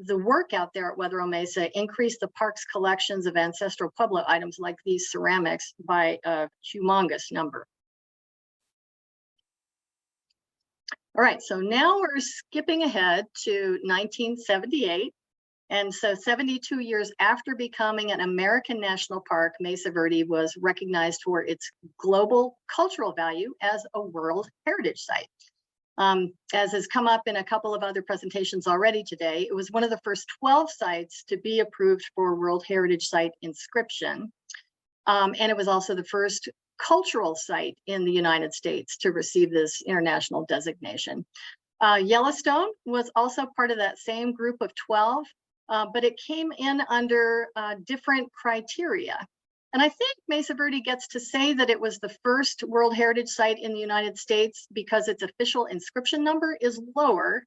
work out there at Wetherill Mesa increased the park's collections of ancestral Pueblo items like these ceramics by a humongous number. All right, so now we're skipping ahead to 1978. And so 72 years after becoming an American national park, Mesa Verde was recognized for its global cultural value as a World Heritage Site. As has come up in a couple of other presentations already today, it was one of the first 12 sites to be approved for World Heritage Site inscription. And it was also the first cultural site in the United States to receive this international designation. Yellowstone was also part of that same group of 12, but it came in under different criteria. And I think Mesa Verde gets to say that it was the first World Heritage Site in the United States because its official inscription number is lower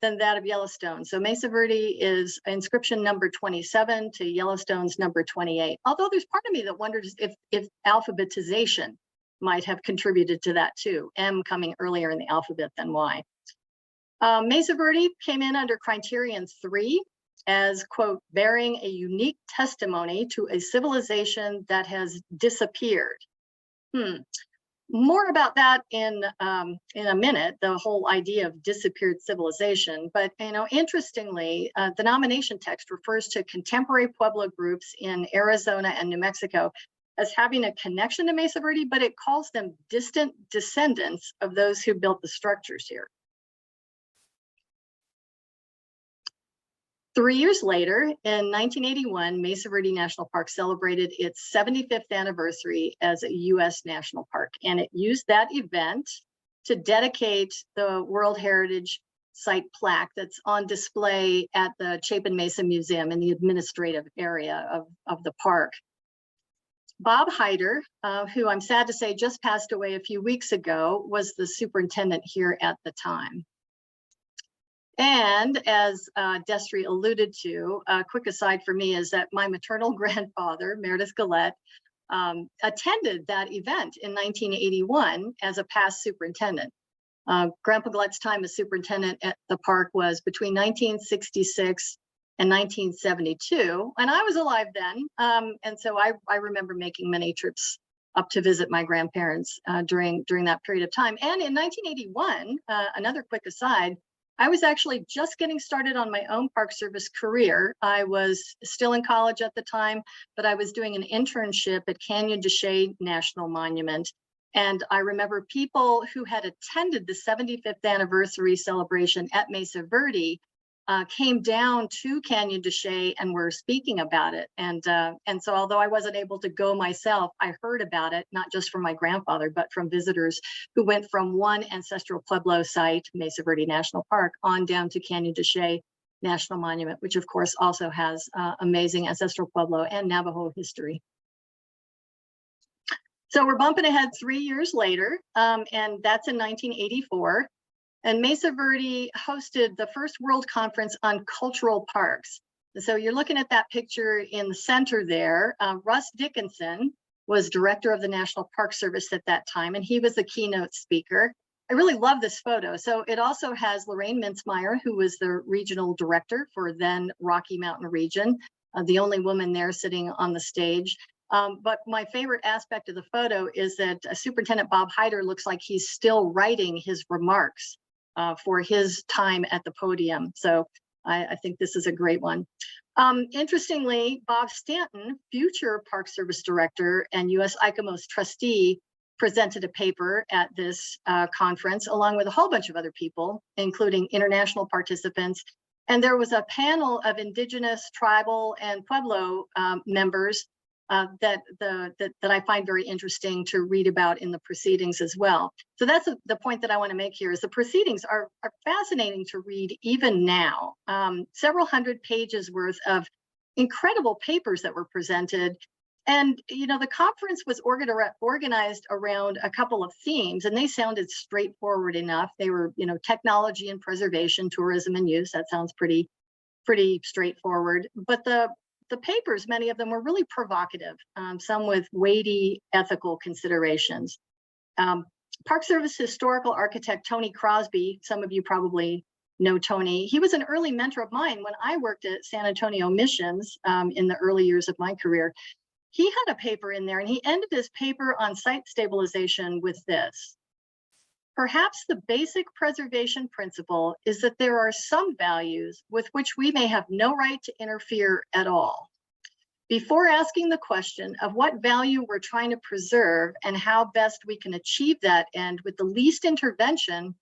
than that of Yellowstone. So Mesa Verde is inscription number 27 to Yellowstone's number 28. Although there's part of me that wonders if alphabetization might have contributed to that too, M coming earlier in the alphabet than Y. Mesa Verde came in under criterion 3 as, quote, bearing a unique testimony to a civilization that has disappeared. More about that in a minute, the whole idea of disappeared civilization. But, you know, interestingly, the nomination text refers to contemporary Pueblo groups in Arizona and New Mexico as having a connection to Mesa Verde, but it calls them distant descendants of those who built the structures here. 3 years later, in 1981, Mesa Verde National Park celebrated its 75th anniversary as a U.S. national park, and it used that event to dedicate the World Heritage Site plaque that's on display at the Chapin Mesa Museum in the administrative area of the park. Bob Hyder, who I'm sad to say just passed away a few weeks ago, was the superintendent here at the time. And as Destry alluded to, a quick aside for me is that my maternal grandfather, Meredith Gillette, attended that event in 1981 as a past superintendent. Grandpa Gillette's time as superintendent at the park was between 1966 and 1972, and I was alive then. And so I remember making many trips up to visit my grandparents during that period of time. And in 1981, another quick aside, I was actually just getting started on my own Park Service career. I was still in college at the time, but I was doing an internship at Canyon de Chelly National Monument. And I remember people who had attended the 75th anniversary celebration at Mesa Verde came down to Canyon de Chelly and were speaking about it. And so although I wasn't able to go myself, I heard about it, not just from my grandfather, but from visitors who went from one ancestral Pueblo site, Mesa Verde National Park, on down to Canyon de Chelly National Monument, which of course also has amazing ancestral Pueblo and Navajo history. So we're bumping ahead 3 years later, and that's in 1984. And Mesa Verde hosted the first World Conference on Cultural Parks. So you're looking at that picture in the center there. Russ Dickinson was director of the National Park Service at that time, and he was the keynote speaker. I really love this photo. So it also has Lorraine Mintzmeyer, who was the regional director for then Rocky Mountain region, the only woman there sitting on the stage. But my favorite aspect of the photo is that Superintendent Bob Hyder looks like he's still writing his remarks for his time at the podium. So I think this is a great one. Interestingly, Bob Stanton, future Park Service Director and US ICOMOS trustee, presented a paper at this conference along with a whole bunch of other people, including international participants. And there was a panel of indigenous, tribal, and Pueblo members that I find very interesting to read about in the proceedings as well. So that's the point that I want to make here is the proceedings are fascinating to read even now. Several hundred pages worth of incredible papers that were presented. And, you know, the conference was organized around a couple of themes, and they sounded straightforward enough. They were, you know, technology and preservation, tourism and use. That sounds pretty straightforward. But the papers, many of them were really provocative, some with weighty ethical considerations. Park Service historical architect Tony Crosby, some of you probably know Tony. He was an early mentor of mine when I worked at San Antonio Missions in the early years of my career. He had a paper in there, and he ended his paper on site stabilization with this. Perhaps the basic preservation principle is that there are some values with which we may have no right to interfere at all. Before asking the question of what value we're trying to preserve and how best we can achieve that end with the least intervention,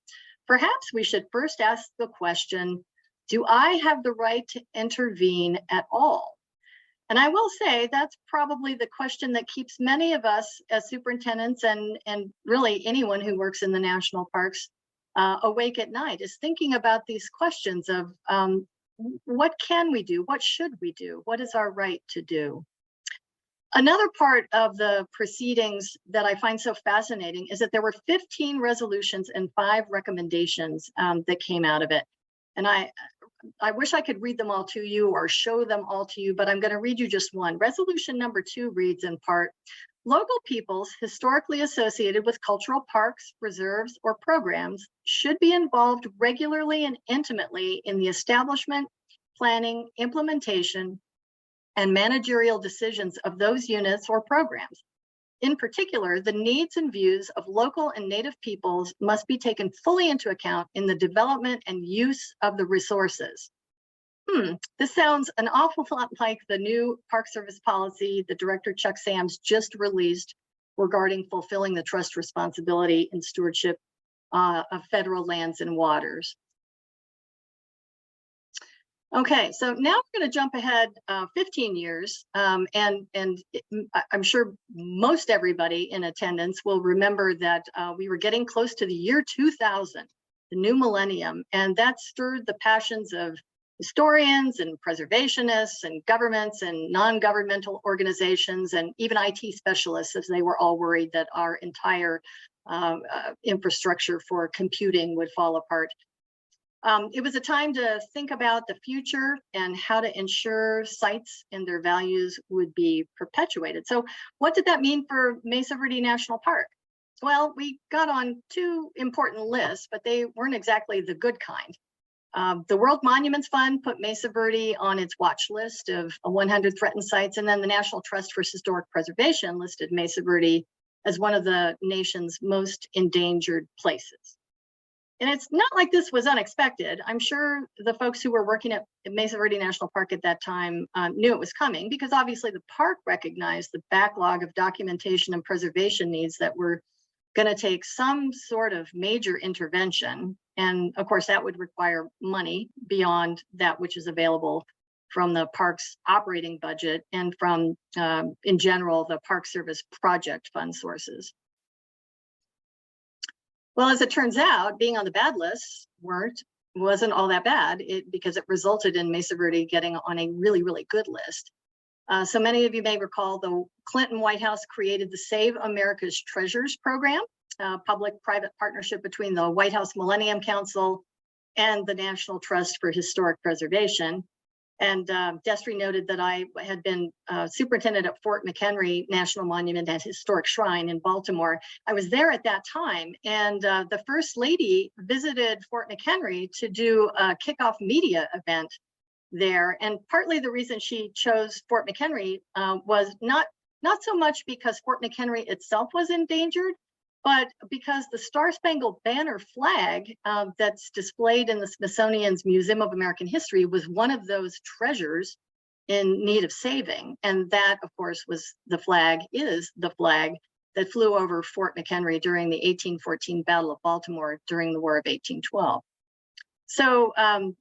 perhaps we should first ask the question, do I have the right to intervene at all? And I will say that's probably the question that keeps many of us as superintendents and really anyone who works in the national parks awake at night, is thinking about these questions of what can we do? What should we do? What is our right to do? Another part of the proceedings that I find so fascinating is that there were 15 resolutions and 5 recommendations that came out of it. And I wish I could read them all to you or show them all to you, but I'm going to read you just one. Resolution number 2 reads in part, local peoples historically associated with cultural parks, reserves, or programs should be involved regularly and intimately in the establishment, planning, implementation, and managerial decisions of those units or programs. In particular, the needs and views of local and native peoples must be taken fully into account in the development and use of the resources. This sounds an awful lot like the new Park Service policy that Director Chuck Sams just released regarding fulfilling the trust responsibility and stewardship of federal lands and waters. Okay, so now we're going to jump ahead 15 years, and I'm sure most everybody in attendance will remember that we were getting close to the year 2000, the new millennium, and that stirred the passions of historians and preservationists and governments and non-governmental organizations and even IT specialists, as they were all worried that our entire infrastructure for computing would fall apart. It was a time to think about the future and how to ensure sites and their values would be perpetuated. So what did that mean for Mesa Verde National Park? Well, we got on two important lists, but they weren't exactly the good kind. The World Monuments Fund put Mesa Verde on its watch list of 100 threatened sites, and then the National Trust for Historic Preservation listed Mesa Verde as one of the nation's most endangered places. And it's not like this was unexpected. I'm sure the folks who were working at Mesa Verde National Park at that time knew it was coming, because obviously the park recognized the backlog of documentation and preservation needs that were going to take some sort of major intervention. And of course, that would require money beyond that which is available from the park's operating budget and from, in general, the Park Service project fund sources. Well, as it turns out, being on the bad list wasn't all that bad, because it resulted in Mesa Verde getting on a really, really good list. So many of you may recall the Clinton White House created the Save America's Treasures program, a public-private partnership between the White House Millennium Council and the National Trust for Historic Preservation. And Destry noted that I had been superintendent at Fort McHenry National Monument and Historic Shrine in Baltimore. I was there at that time, and the First Lady visited Fort McHenry to do a kickoff media event there. And partly the reason she chose Fort McHenry was not so much because Fort McHenry itself was endangered, but because the Star-Spangled Banner flag that's displayed in the Smithsonian's Museum of American History was one of those treasures in need of saving. And that, of course, is the flag that flew over Fort McHenry during the 1814 Battle of Baltimore during the War of 1812. So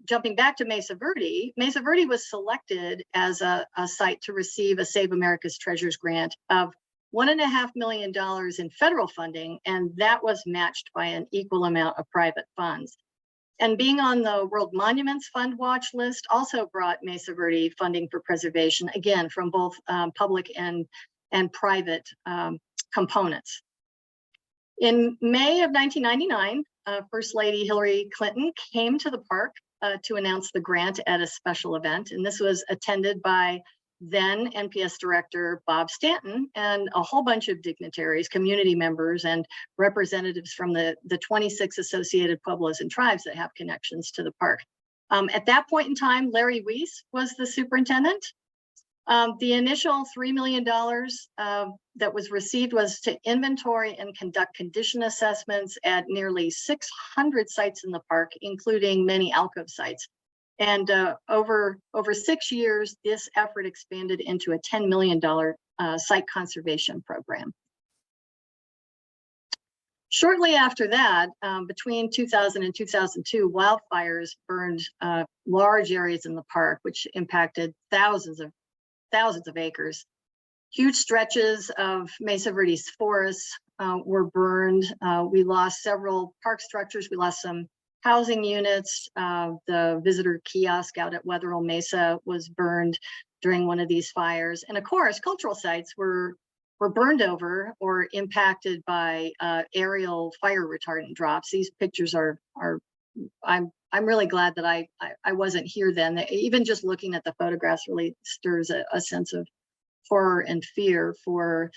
jumping back to Mesa Verde was selected as a site to receive a Save America's Treasures grant of $1.5 million in federal funding, and that was matched by an equal amount of private funds. And being on the World Monuments Fund watch list also brought Mesa Verde funding for preservation, again, from both public and private components. In May of 1999, First Lady Hillary Clinton came to the park to announce the grant at a special event. And this was attended by then NPS Director Bob Stanton and a whole bunch of dignitaries, community members, and representatives from the 26 associated pueblos and tribes that have connections to the park. At that point in time, Larry Weiss was the superintendent. The initial $3 million that was received was to inventory and conduct condition assessments at nearly 600 sites in the park, including many alcove sites. And over 6 years, this effort expanded into a $10 million site conservation program. Shortly after that, between 2000 and 2002, wildfires burned large areas in the park, which impacted thousands of acres. Huge stretches of Mesa Verde's forests were burned. We lost several park structures. We lost some housing units. The visitor kiosk out at Wetherill Mesa was burned during one of these fires. And of course, cultural sites were burned over or impacted by aerial fire retardant drops. These pictures I'm really glad that I wasn't here then. Even just looking at the photographs really stirs a sense of horror and fear for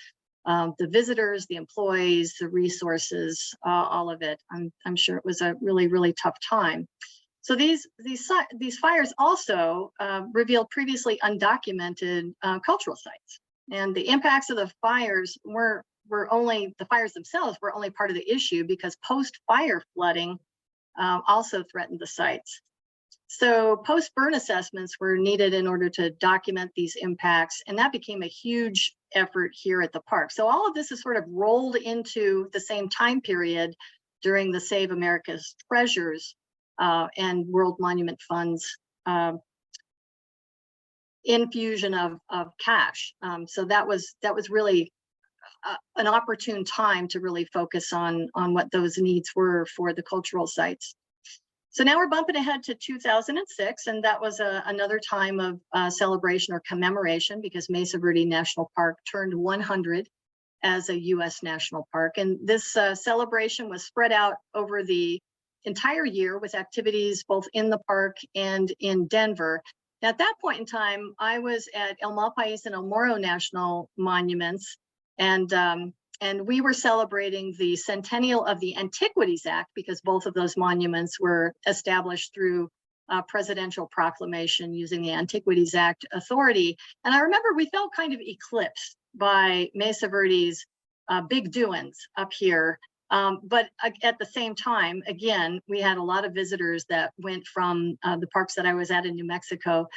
the visitors, the employees, the resources, all of it. I'm sure it was a really, really tough time. So these fires also revealed previously undocumented cultural sites, and the impacts of the fires the fires themselves were only part of the issue, because post-fire flooding also threatened the sites. So post-burn assessments were needed in order to document these impacts, and that became a huge effort here at the park. So all of this is sort of rolled into the same time period during the Save America's Treasures and World Monument Fund's infusion of cash. So that was really an opportune time to really focus on what those needs were for the cultural sites. So now we're bumping ahead to 2006, and that was another time of celebration or commemoration because Mesa Verde National Park turned 100 as a U.S. national park. And this celebration was spread out over the entire year with activities both in the park and in Denver. Now, at that point in time, I was at El Malpais and El Morro National Monuments, and we were celebrating the centennial of the Antiquities Act because both of those monuments were established through presidential proclamation using the Antiquities Act authority. And I remember we felt kind of eclipsed by Mesa Verde's big doings up here. But at the same time, again, we had a lot of visitors that went from the parks that I was at in New Mexico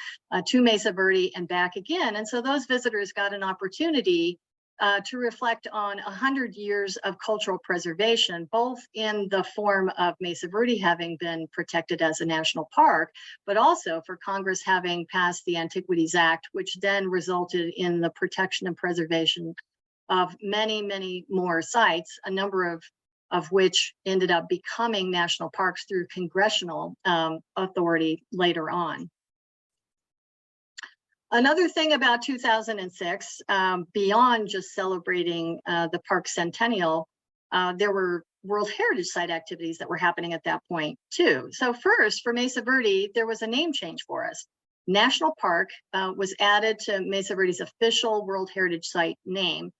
to Mesa Verde and back again. And so those visitors got an opportunity to reflect on 100 years of cultural preservation, both in the form of Mesa Verde having been protected as a national park, but also for Congress having passed the Antiquities Act, which then resulted in the protection and preservation of many, many more sites, a number of which ended up becoming national parks through congressional authority later on. Another thing about 2006, beyond just celebrating the park centennial, there were World Heritage Site activities that were happening at that point too. So first, for Mesa Verde, there was a name change for us. National Park was added to Mesa Verde's official World Heritage Site name.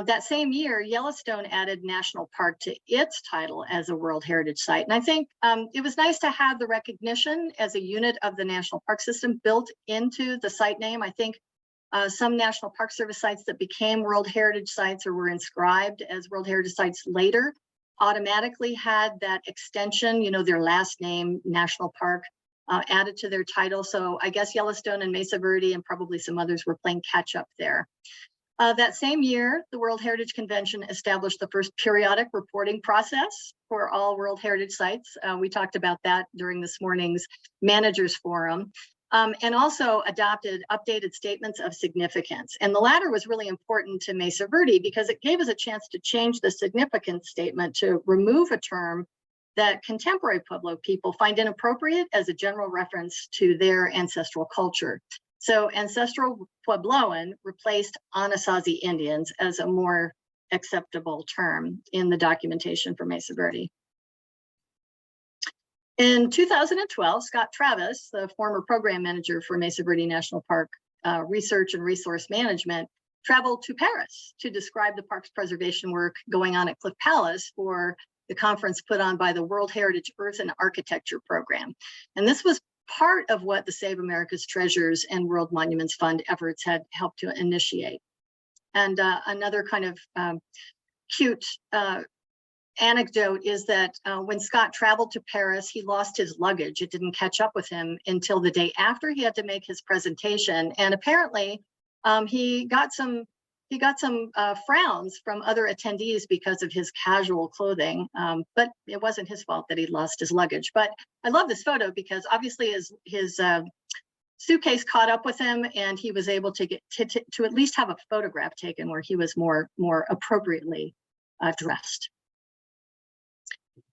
That same year, Yellowstone added National Park to its title as a World Heritage Site. And I think it was nice to have the recognition as a unit of the National Park System built into the site name. I think some National Park Service sites that became World Heritage Sites or were inscribed as World Heritage Sites later automatically had that extension, you know, their last name, National Park, added to their title. So I guess Yellowstone and Mesa Verde and probably some others were playing catch up there. That same year, the World Heritage Convention established the first periodic reporting process for all World Heritage Sites. We talked about that during this morning's Managers Forum, and also adopted updated statements of significance. And the latter was really important to Mesa Verde because it gave us a chance to change the significance statement to remove a term that contemporary Pueblo people find inappropriate as a general reference to their ancestral culture. So ancestral Puebloan replaced Anasazi Indians as a more acceptable term in the documentation for Mesa Verde. In 2012, Scott Travis, the former program manager for Mesa Verde National Park Research and Resource Management, traveled to Paris to describe the park's preservation work going on at Cliff Palace for the conference put on by the World Heritage Earth and Architecture Program. And this was part of what the Save America's Treasures and World Monuments Fund efforts had helped to initiate. And another kind of cute anecdote is that when Scott traveled to Paris, he lost his luggage. It didn't catch up with him until the day after he had to make his presentation. And apparently he got some frowns from other attendees because of his casual clothing, but it wasn't his fault that he lost his luggage. But I love this photo because obviously his suitcase caught up with him, and he was able to get to at least have a photograph taken where he was more appropriately dressed.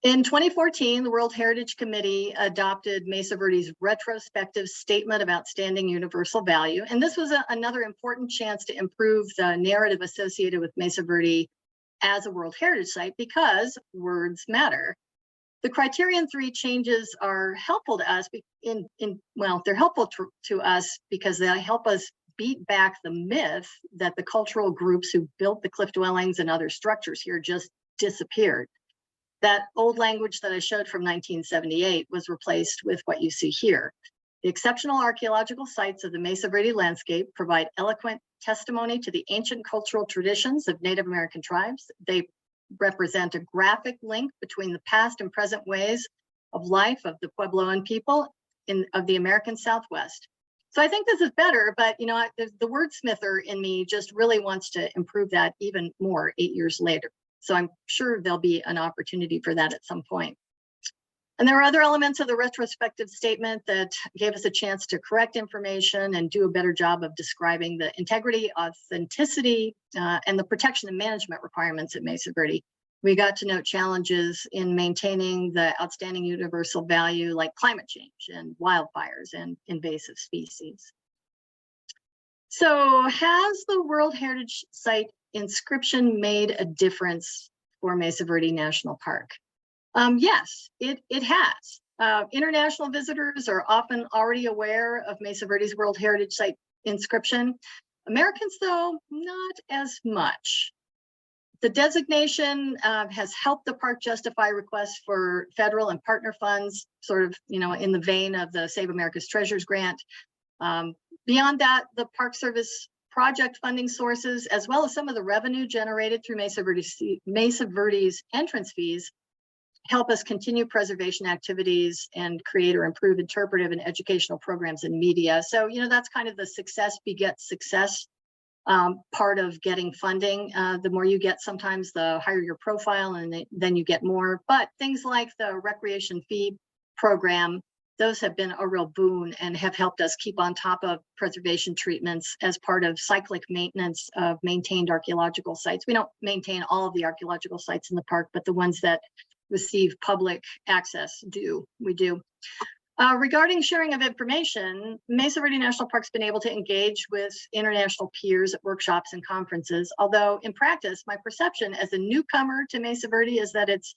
In 2014, the World Heritage Committee adopted Mesa Verde's retrospective statement of outstanding universal value. And this was another important chance to improve the narrative associated with Mesa Verde as a World Heritage Site because words matter. The Criterion 3 changes are helpful to us they're helpful to us because they help us beat back the myth that the cultural groups who built the cliff dwellings and other structures here just disappeared. That old language that I showed from 1978 was replaced with what you see here. The exceptional archaeological sites of the Mesa Verde landscape provide eloquent testimony to the ancient cultural traditions of Native American tribes. They represent a graphic link between the past and present ways of life of the Puebloan people of the American Southwest. So I think this is better, but you know, the wordsmither in me just really wants to improve that even more 8 years later. So I'm sure there'll be an opportunity for that at some point. And there are other elements of the retrospective statement that gave us a chance to correct information and do a better job of describing the integrity, authenticity, and the protection and management requirements at Mesa Verde. We got to note challenges in maintaining the outstanding universal value like climate change and wildfires and invasive species. So has the World Heritage Site inscription made a difference for Mesa Verde National Park? Yes, it has. International visitors are often already aware of Mesa Verde's World Heritage Site inscription. Americans, though, not as much. The designation has helped the park justify requests for federal and partner funds, sort of, in the vein of the Save America's Treasures grant. Beyond that, the Park Service project funding sources, as well as some of the revenue generated through Mesa Verde's entrance fees, help us continue preservation activities and create or improve interpretive and educational programs and media. So, that's kind of the success begets success part of getting funding. The more you get, sometimes the higher your profile, and then you get more. But things like the recreation fee program, those have been a real boon and have helped us keep on top of preservation treatments as part of cyclic maintenance of maintained archaeological sites. We don't maintain all of the archaeological sites in the park, but the ones that receive public access we do. Regarding sharing of information, Mesa Verde National Park's been able to engage with international peers at workshops and conferences, although in practice, my perception as a newcomer to Mesa Verde is that it's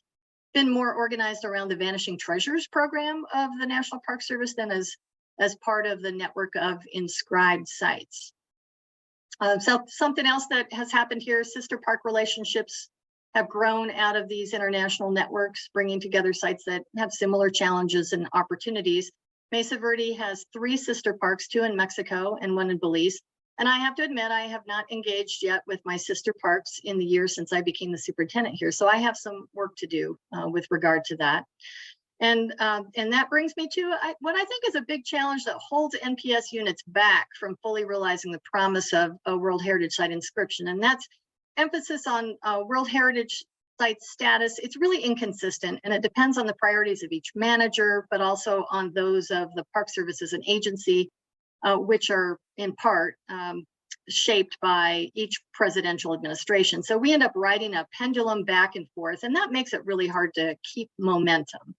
been more organized around the Vanishing Treasures program of the National Park Service than as part of the network of inscribed sites. So something else that has happened here, sister park relationships have grown out of these international networks, bringing together sites that have similar challenges and opportunities. Mesa Verde has 3 sister parks, 2 in Mexico and 1 in Belize. And I have to admit, I have not engaged yet with my sister parks in the years since I became the superintendent here. So I have some work to do with regard to that. And that brings me to what I think is a big challenge that holds NPS units back from fully realizing the promise of a World Heritage Site inscription. And that's emphasis on World Heritage Site status. It's really inconsistent, and it depends on the priorities of each manager, but also on those of the Park Service as an agency, which are in part shaped by each presidential administration. So we end up riding a pendulum back and forth, and that makes it really hard to keep momentum.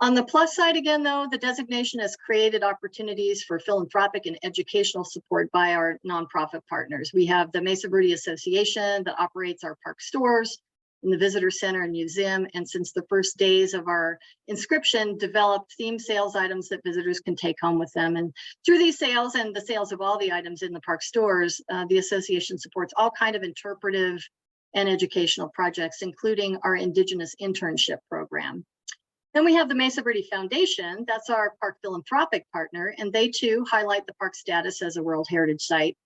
On the plus side, again, though, the designation has created opportunities for philanthropic and educational support by our nonprofit partners. We have the Mesa Verde Association that operates our park stores in the visitor center and museum, and since the first days of our inscription, developed theme sales items that visitors can take home with them. And through these sales and the sales of all the items in the park stores, the association supports all kinds of interpretive and educational projects, including our Indigenous internship program. Then we have the Mesa Verde Foundation. That's our park philanthropic partner, and they too highlight the park's status as a World Heritage Site.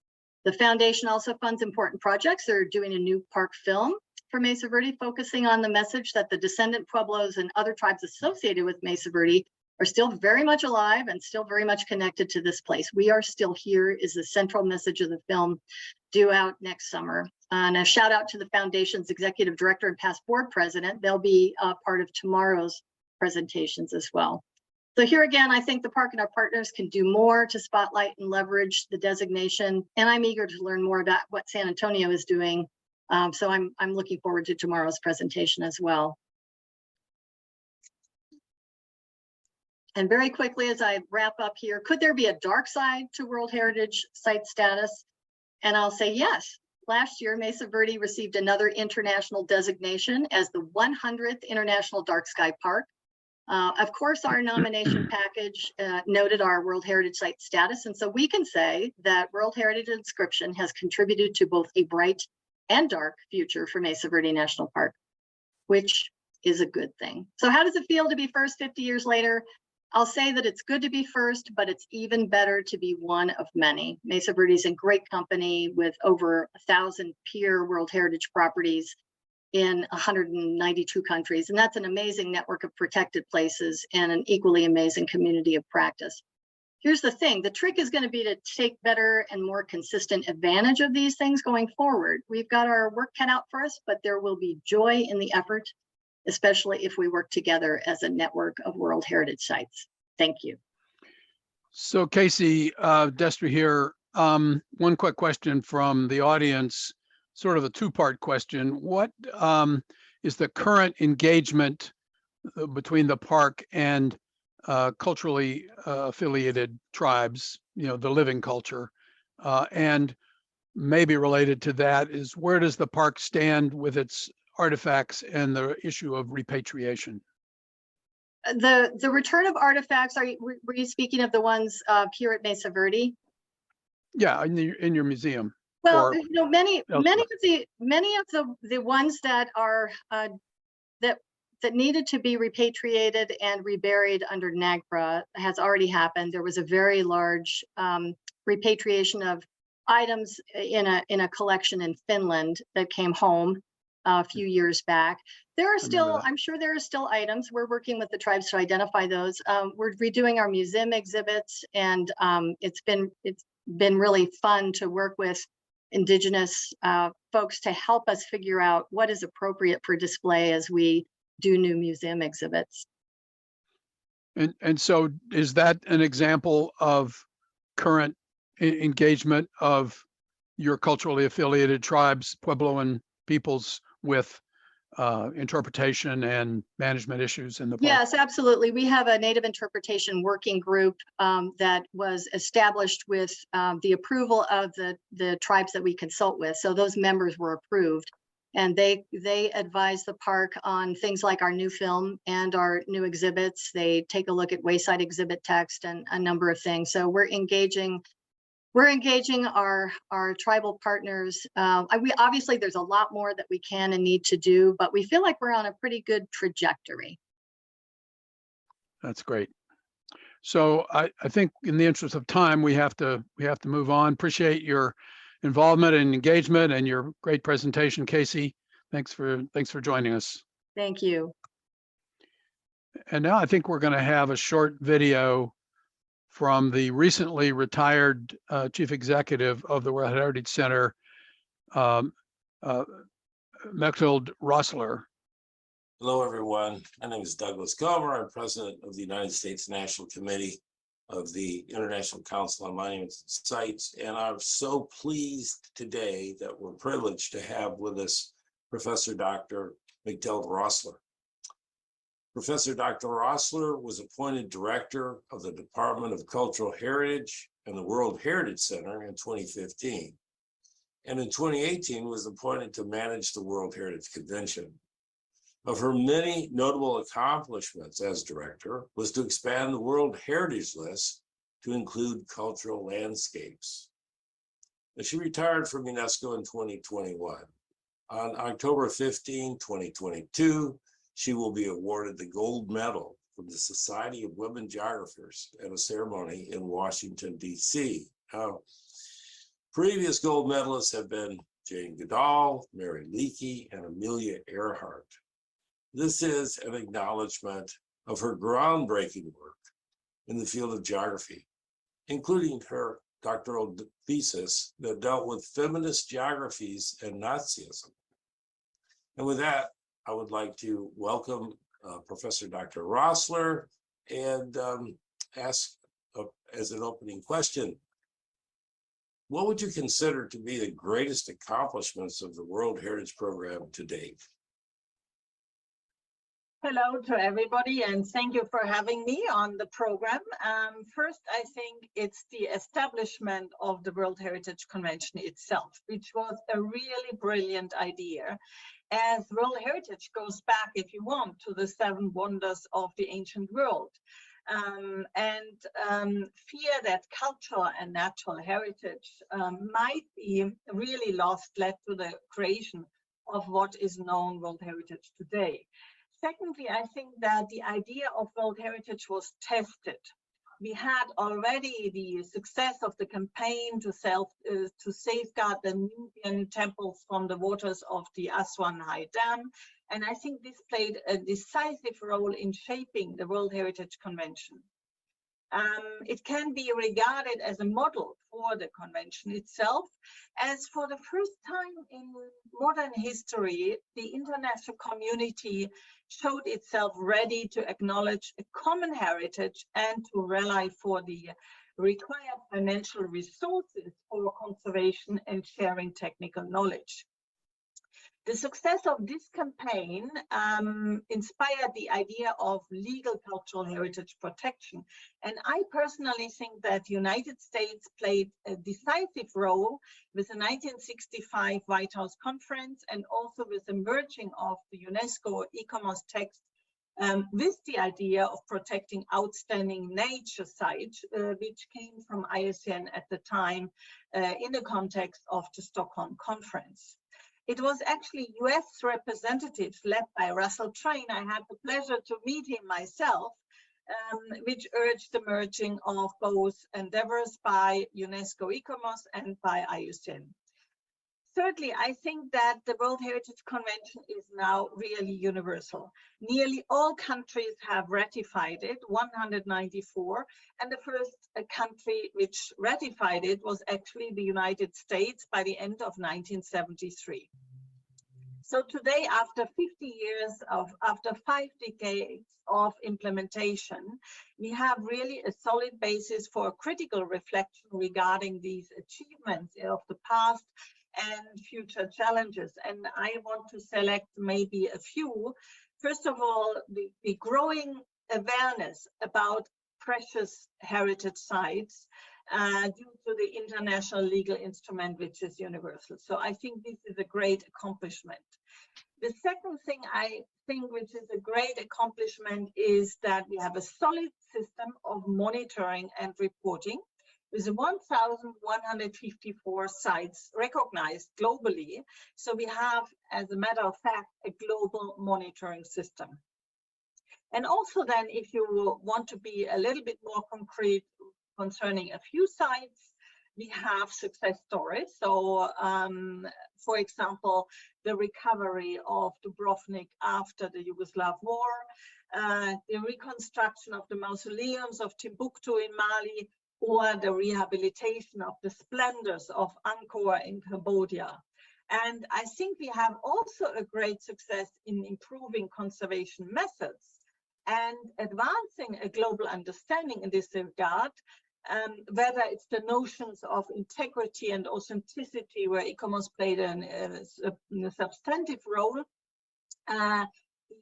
The foundation also funds important projects. They're doing a new park film for Mesa Verde, focusing on the message that the descendant Pueblos and other tribes associated with Mesa Verde are still very much alive and still very much connected to this place. We are still here is the central message of the film, due out next summer. And a shout out to the foundation's executive director and past board president. They'll be part of tomorrow's presentations as well. So here again, I think the park and our partners can do more to spotlight and leverage the designation. And I'm eager to learn more about what San Antonio is doing. So I'm looking forward to tomorrow's presentation as well. And very quickly, as I wrap up here, could there be a dark side to World Heritage Site status? And I'll say yes. Last year, Mesa Verde received another international designation as the 100th International Dark Sky Park. Of course, our nomination package noted our World Heritage Site status. And so we can say that World Heritage inscription has contributed to both a bright and dark future for Mesa Verde National Park, which is a good thing. So how does it feel to be first 50 years later? I'll say that it's good to be first, but it's even better to be one of many. Mesa Verde is in great company with over 1,000 peer World Heritage properties in 192 countries. And that's an amazing network of protected places and an equally amazing community of practice. Here's the thing, the trick is going to be to take better and more consistent advantage of these things going forward. We've got our work cut out for us, but there will be joy in the effort, especially if we work together as a network of World Heritage Sites. Thank you. So Kayci, Destry here. One quick question from the audience. sort of a two-part question. What is the current engagement between the park and culturally affiliated tribes, the living culture? And maybe related to that is, where does the park stand with its artifacts and the issue of repatriation? The return of artifacts, were you speaking of the ones here at Mesa Verde? Yeah, in your museum. Well, or many elsewhere. of the ones that are that needed to be repatriated and reburied under NAGPRA has already happened. There was a very large repatriation of items in a collection in Finland that came home a few years back. There are still, I'm sure there are still items. We're working with the tribes to identify those. We're redoing our museum exhibits, and it's been really fun to work with Indigenous folks to help us figure out what is appropriate for display as we do new museum exhibits. And so is that an example of current engagement of your culturally affiliated tribes, Puebloan peoples, with interpretation and management issues in the park? Yes, absolutely. We have a Native interpretation working group that was established with the approval of the tribes that we consult with. So those members were approved, and they advise the park on things like our new film and our new exhibits. They take a look at wayside exhibit text and a number of things. So we're engaging our tribal partners. We obviously, there's a lot more that we can and need to do, but we feel like we're on a pretty good trajectory. That's great. So I think in the interest of time, we have to move on. Appreciate your involvement and engagement and your great presentation, Kayci. Thanks for joining us. Thank you. And now I think we're going to have a short video from the recently retired chief executive of the World Heritage Center, Mechtild Rössler. Hello, everyone. My name is Douglas Gomer. I'm president of the United States National Committee of the International Council on Monuments and Sites. And I'm so pleased today that we're privileged to have with us Professor Dr. Mechtild Rössler. Professor Dr. Rössler was appointed director of the Department of Cultural Heritage and the World Heritage Center in 2015. And in 2018 was appointed to manage the World Heritage Convention. Of her many notable accomplishments as director was to expand the World Heritage List to include cultural landscapes. And she retired from UNESCO in 2021. On October 15, 2022, she will be awarded the gold medal from the Society of Women Geographers at a ceremony in Washington, D.C. Now, previous gold medalists have been Jane Goodall, Mary Leakey, and Amelia Earhart. This is an acknowledgement of her groundbreaking work in the field of geography, including her doctoral thesis that dealt with feminist geographies and Nazism. And with that, I would like to welcome Professor Dr. Rössler and ask as an opening question, what would you consider to be the greatest accomplishments of the World Heritage Program to date? Hello to everybody, and thank you for having me on the program. First, I think it's the establishment of the World Heritage Convention itself, which was a really brilliant idea, as World Heritage goes back, if you want, to the 7 wonders of the ancient world. Fear that culture and natural heritage might be really lost led to the creation of what is known World Heritage today. Secondly, I think that the idea of World Heritage was tested. We had already the success of the campaign to safeguard the Nubian temples from the waters of the Aswan High Dam. And I think this played a decisive role in shaping the World Heritage Convention. It can be regarded as a model for the convention itself, as for the first time in modern history, the international community showed itself ready to acknowledge a common heritage and to rely for the required financial resources for conservation and sharing technical knowledge. The success of this campaign inspired the idea of legal cultural heritage protection. And I personally think that the United States played a decisive role with the 1965 White House Conference and also with the merging of the UNESCO ICOMOS text with the idea of protecting outstanding nature sites, which came from IUCN at the time in the context of the Stockholm Conference. It was actually US representatives led by Russell Train. I had the pleasure to meet him myself, which urged the merging of both endeavors by UNESCO ICOMOS and by IUCN. Thirdly, I think that the World Heritage Convention is now really universal. Nearly all countries have ratified it, 194, and the first country which ratified it was actually the United States by the end of 1973. So today, after 50 years after 5 decades of implementation, we have really a solid basis for critical reflection regarding these achievements of the past and future challenges. And I want to select maybe a few. First of all, the growing awareness about precious heritage sites due to the international legal instrument, which is universal. So I think this is a great accomplishment. The second thing I think which is a great accomplishment is that we have a solid system of monitoring and reporting with 1,154 sites recognized globally. So we have, as a matter of fact, a global monitoring system. And also then, if you want to be a little bit more concrete concerning a few sites, we have success stories. So, for example, the recovery of Dubrovnik after the Yugoslav war, the reconstruction of the mausoleums of Timbuktu in Mali, or the rehabilitation of the splendors of Angkor in Cambodia. And I think we have also a great success in improving conservation methods and advancing a global understanding in this regard, whether it's the notions of integrity and authenticity, where ICOMOS played a substantive role,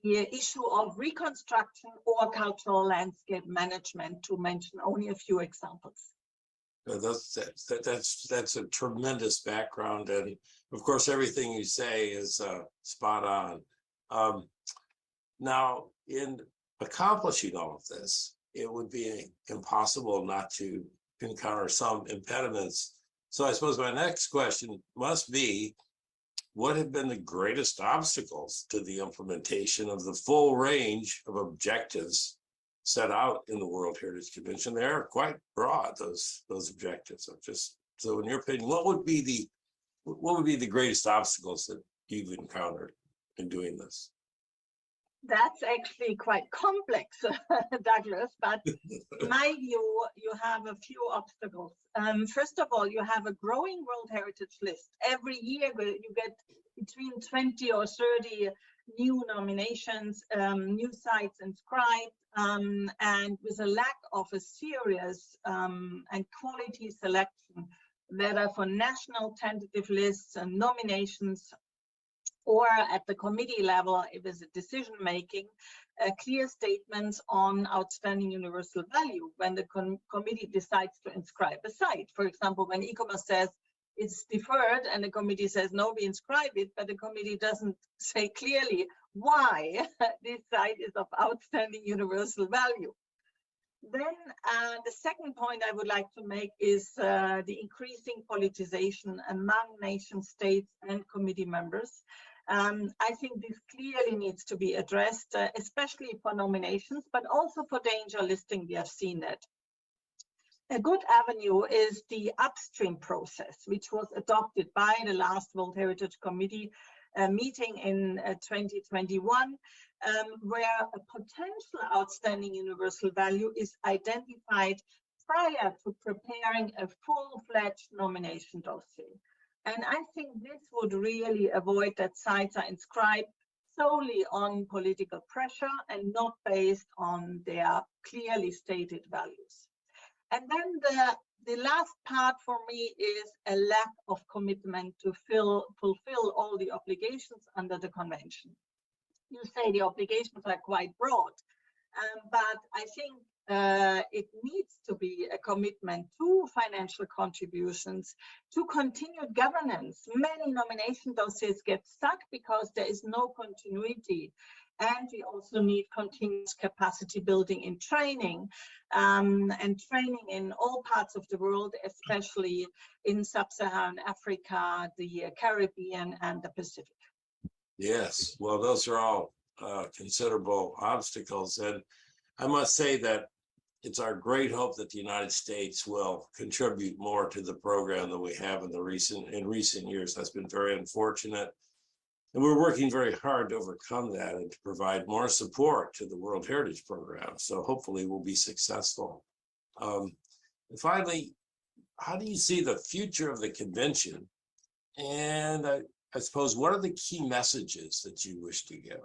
the issue of reconstruction or cultural landscape management, to mention only a few examples. That's a tremendous background, and of course everything you say is spot on. Now, in accomplishing all of this, it would be impossible not to encounter some impediments. So I suppose my next question must be, what have been the greatest obstacles to the implementation of the full range of objectives set out in the World Heritage Convention? They are quite broad, those objectives. So in your opinion, what would be the greatest obstacles that you've encountered in doing this? That's actually quite complex, Douglas, but in my view, you have a few obstacles. First of all, you have a growing World Heritage list. Every year you get between 20 or 30 new nominations, new sites inscribed, and with a lack of a serious and quality selection, whether for national tentative lists and nominations, or at the committee level, if it's a decision-making, clear statements on outstanding universal value when the committee decides to inscribe a site. For example, when ICOMOS says it's deferred and the committee says, no, we inscribe it, but the committee doesn't say clearly why this site is of outstanding universal value. Then the second point I would like to make is the increasing politicization among nation states and committee members. I think this clearly needs to be addressed, especially for nominations, but also for danger listing. We have seen that. A good avenue is the upstream process, which was adopted by the last World Heritage Committee meeting in 2021, where a potential outstanding universal value is identified prior to preparing a full-fledged nomination dossier. And I think this would really avoid that sites are inscribed solely on political pressure and not based on their clearly stated values. And then the last part for me is a lack of commitment to fulfill all the obligations under the convention. You say the obligations are quite broad, but I think it needs to be a commitment to financial contributions, to continued governance. Many nomination dossiers get stuck because there is no continuity. And we also need continuous capacity building in training, and training in all parts of the world, especially in sub-Saharan Africa, the Caribbean, and the Pacific. Yes, well, those are all considerable obstacles. And I must say that it's our great hope that the United States will contribute more to the program than we have in recent years. That's been very unfortunate. And we're working very hard to overcome that and to provide more support to the World Heritage Program. So hopefully we'll be successful. And finally, how do you see the future of the convention? And I suppose, what are the key messages that you wish to give?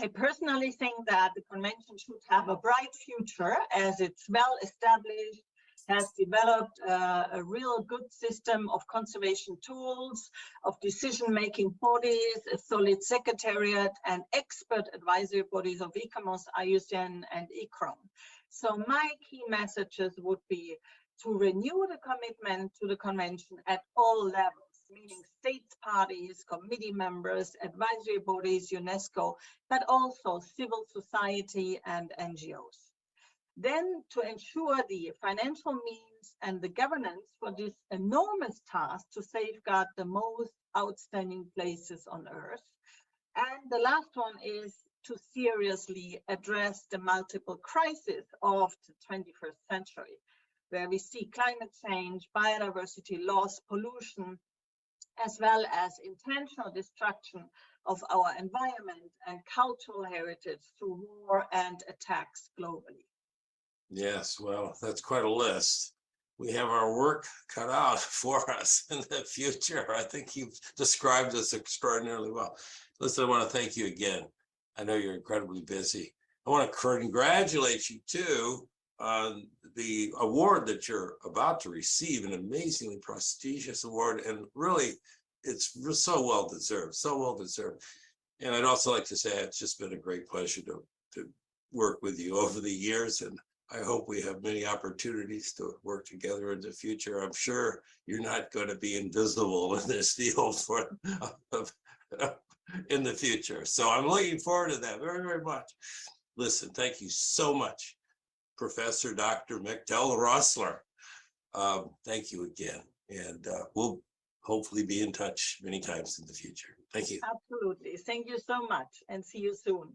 I personally think that the convention should have a bright future, as it's well established, has developed a real good system of conservation tools, of decision-making bodies, a solid secretariat, and expert advisory bodies of ICOMOS, IUCN, and ICROM. So my key messages would be to renew the commitment to the convention at all levels, meaning states parties, committee members, advisory bodies, UNESCO, but also civil society and NGOs. Then to ensure the financial means and the governance for this enormous task to safeguard the most outstanding places on Earth. And the last one is to seriously address the multiple crises of the 21st century, where we see climate change, biodiversity loss, pollution, as well as intentional destruction of our environment and cultural heritage through war and attacks globally. Yes, well, that's quite a list. We have our work cut out for us in the future. I think you've described this extraordinarily well. Listen, I want to thank you again. I know you're incredibly busy. I want to congratulate you too on the award that you're about to receive, an amazingly prestigious award, and really it's so well deserved, so well deserved. And I'd also like to say it's just been a great pleasure to work with you over the years, and I hope we have many opportunities to work together in the future. I'm sure you're not going to be invisible in this field in the future. So I'm looking forward to that very, very much. Listen, thank you so much, Professor Dr. Mechtild Rössler. Thank you again. And we'll hopefully be in touch many times in the future. Thank you. Absolutely. Thank you so much, and see you soon.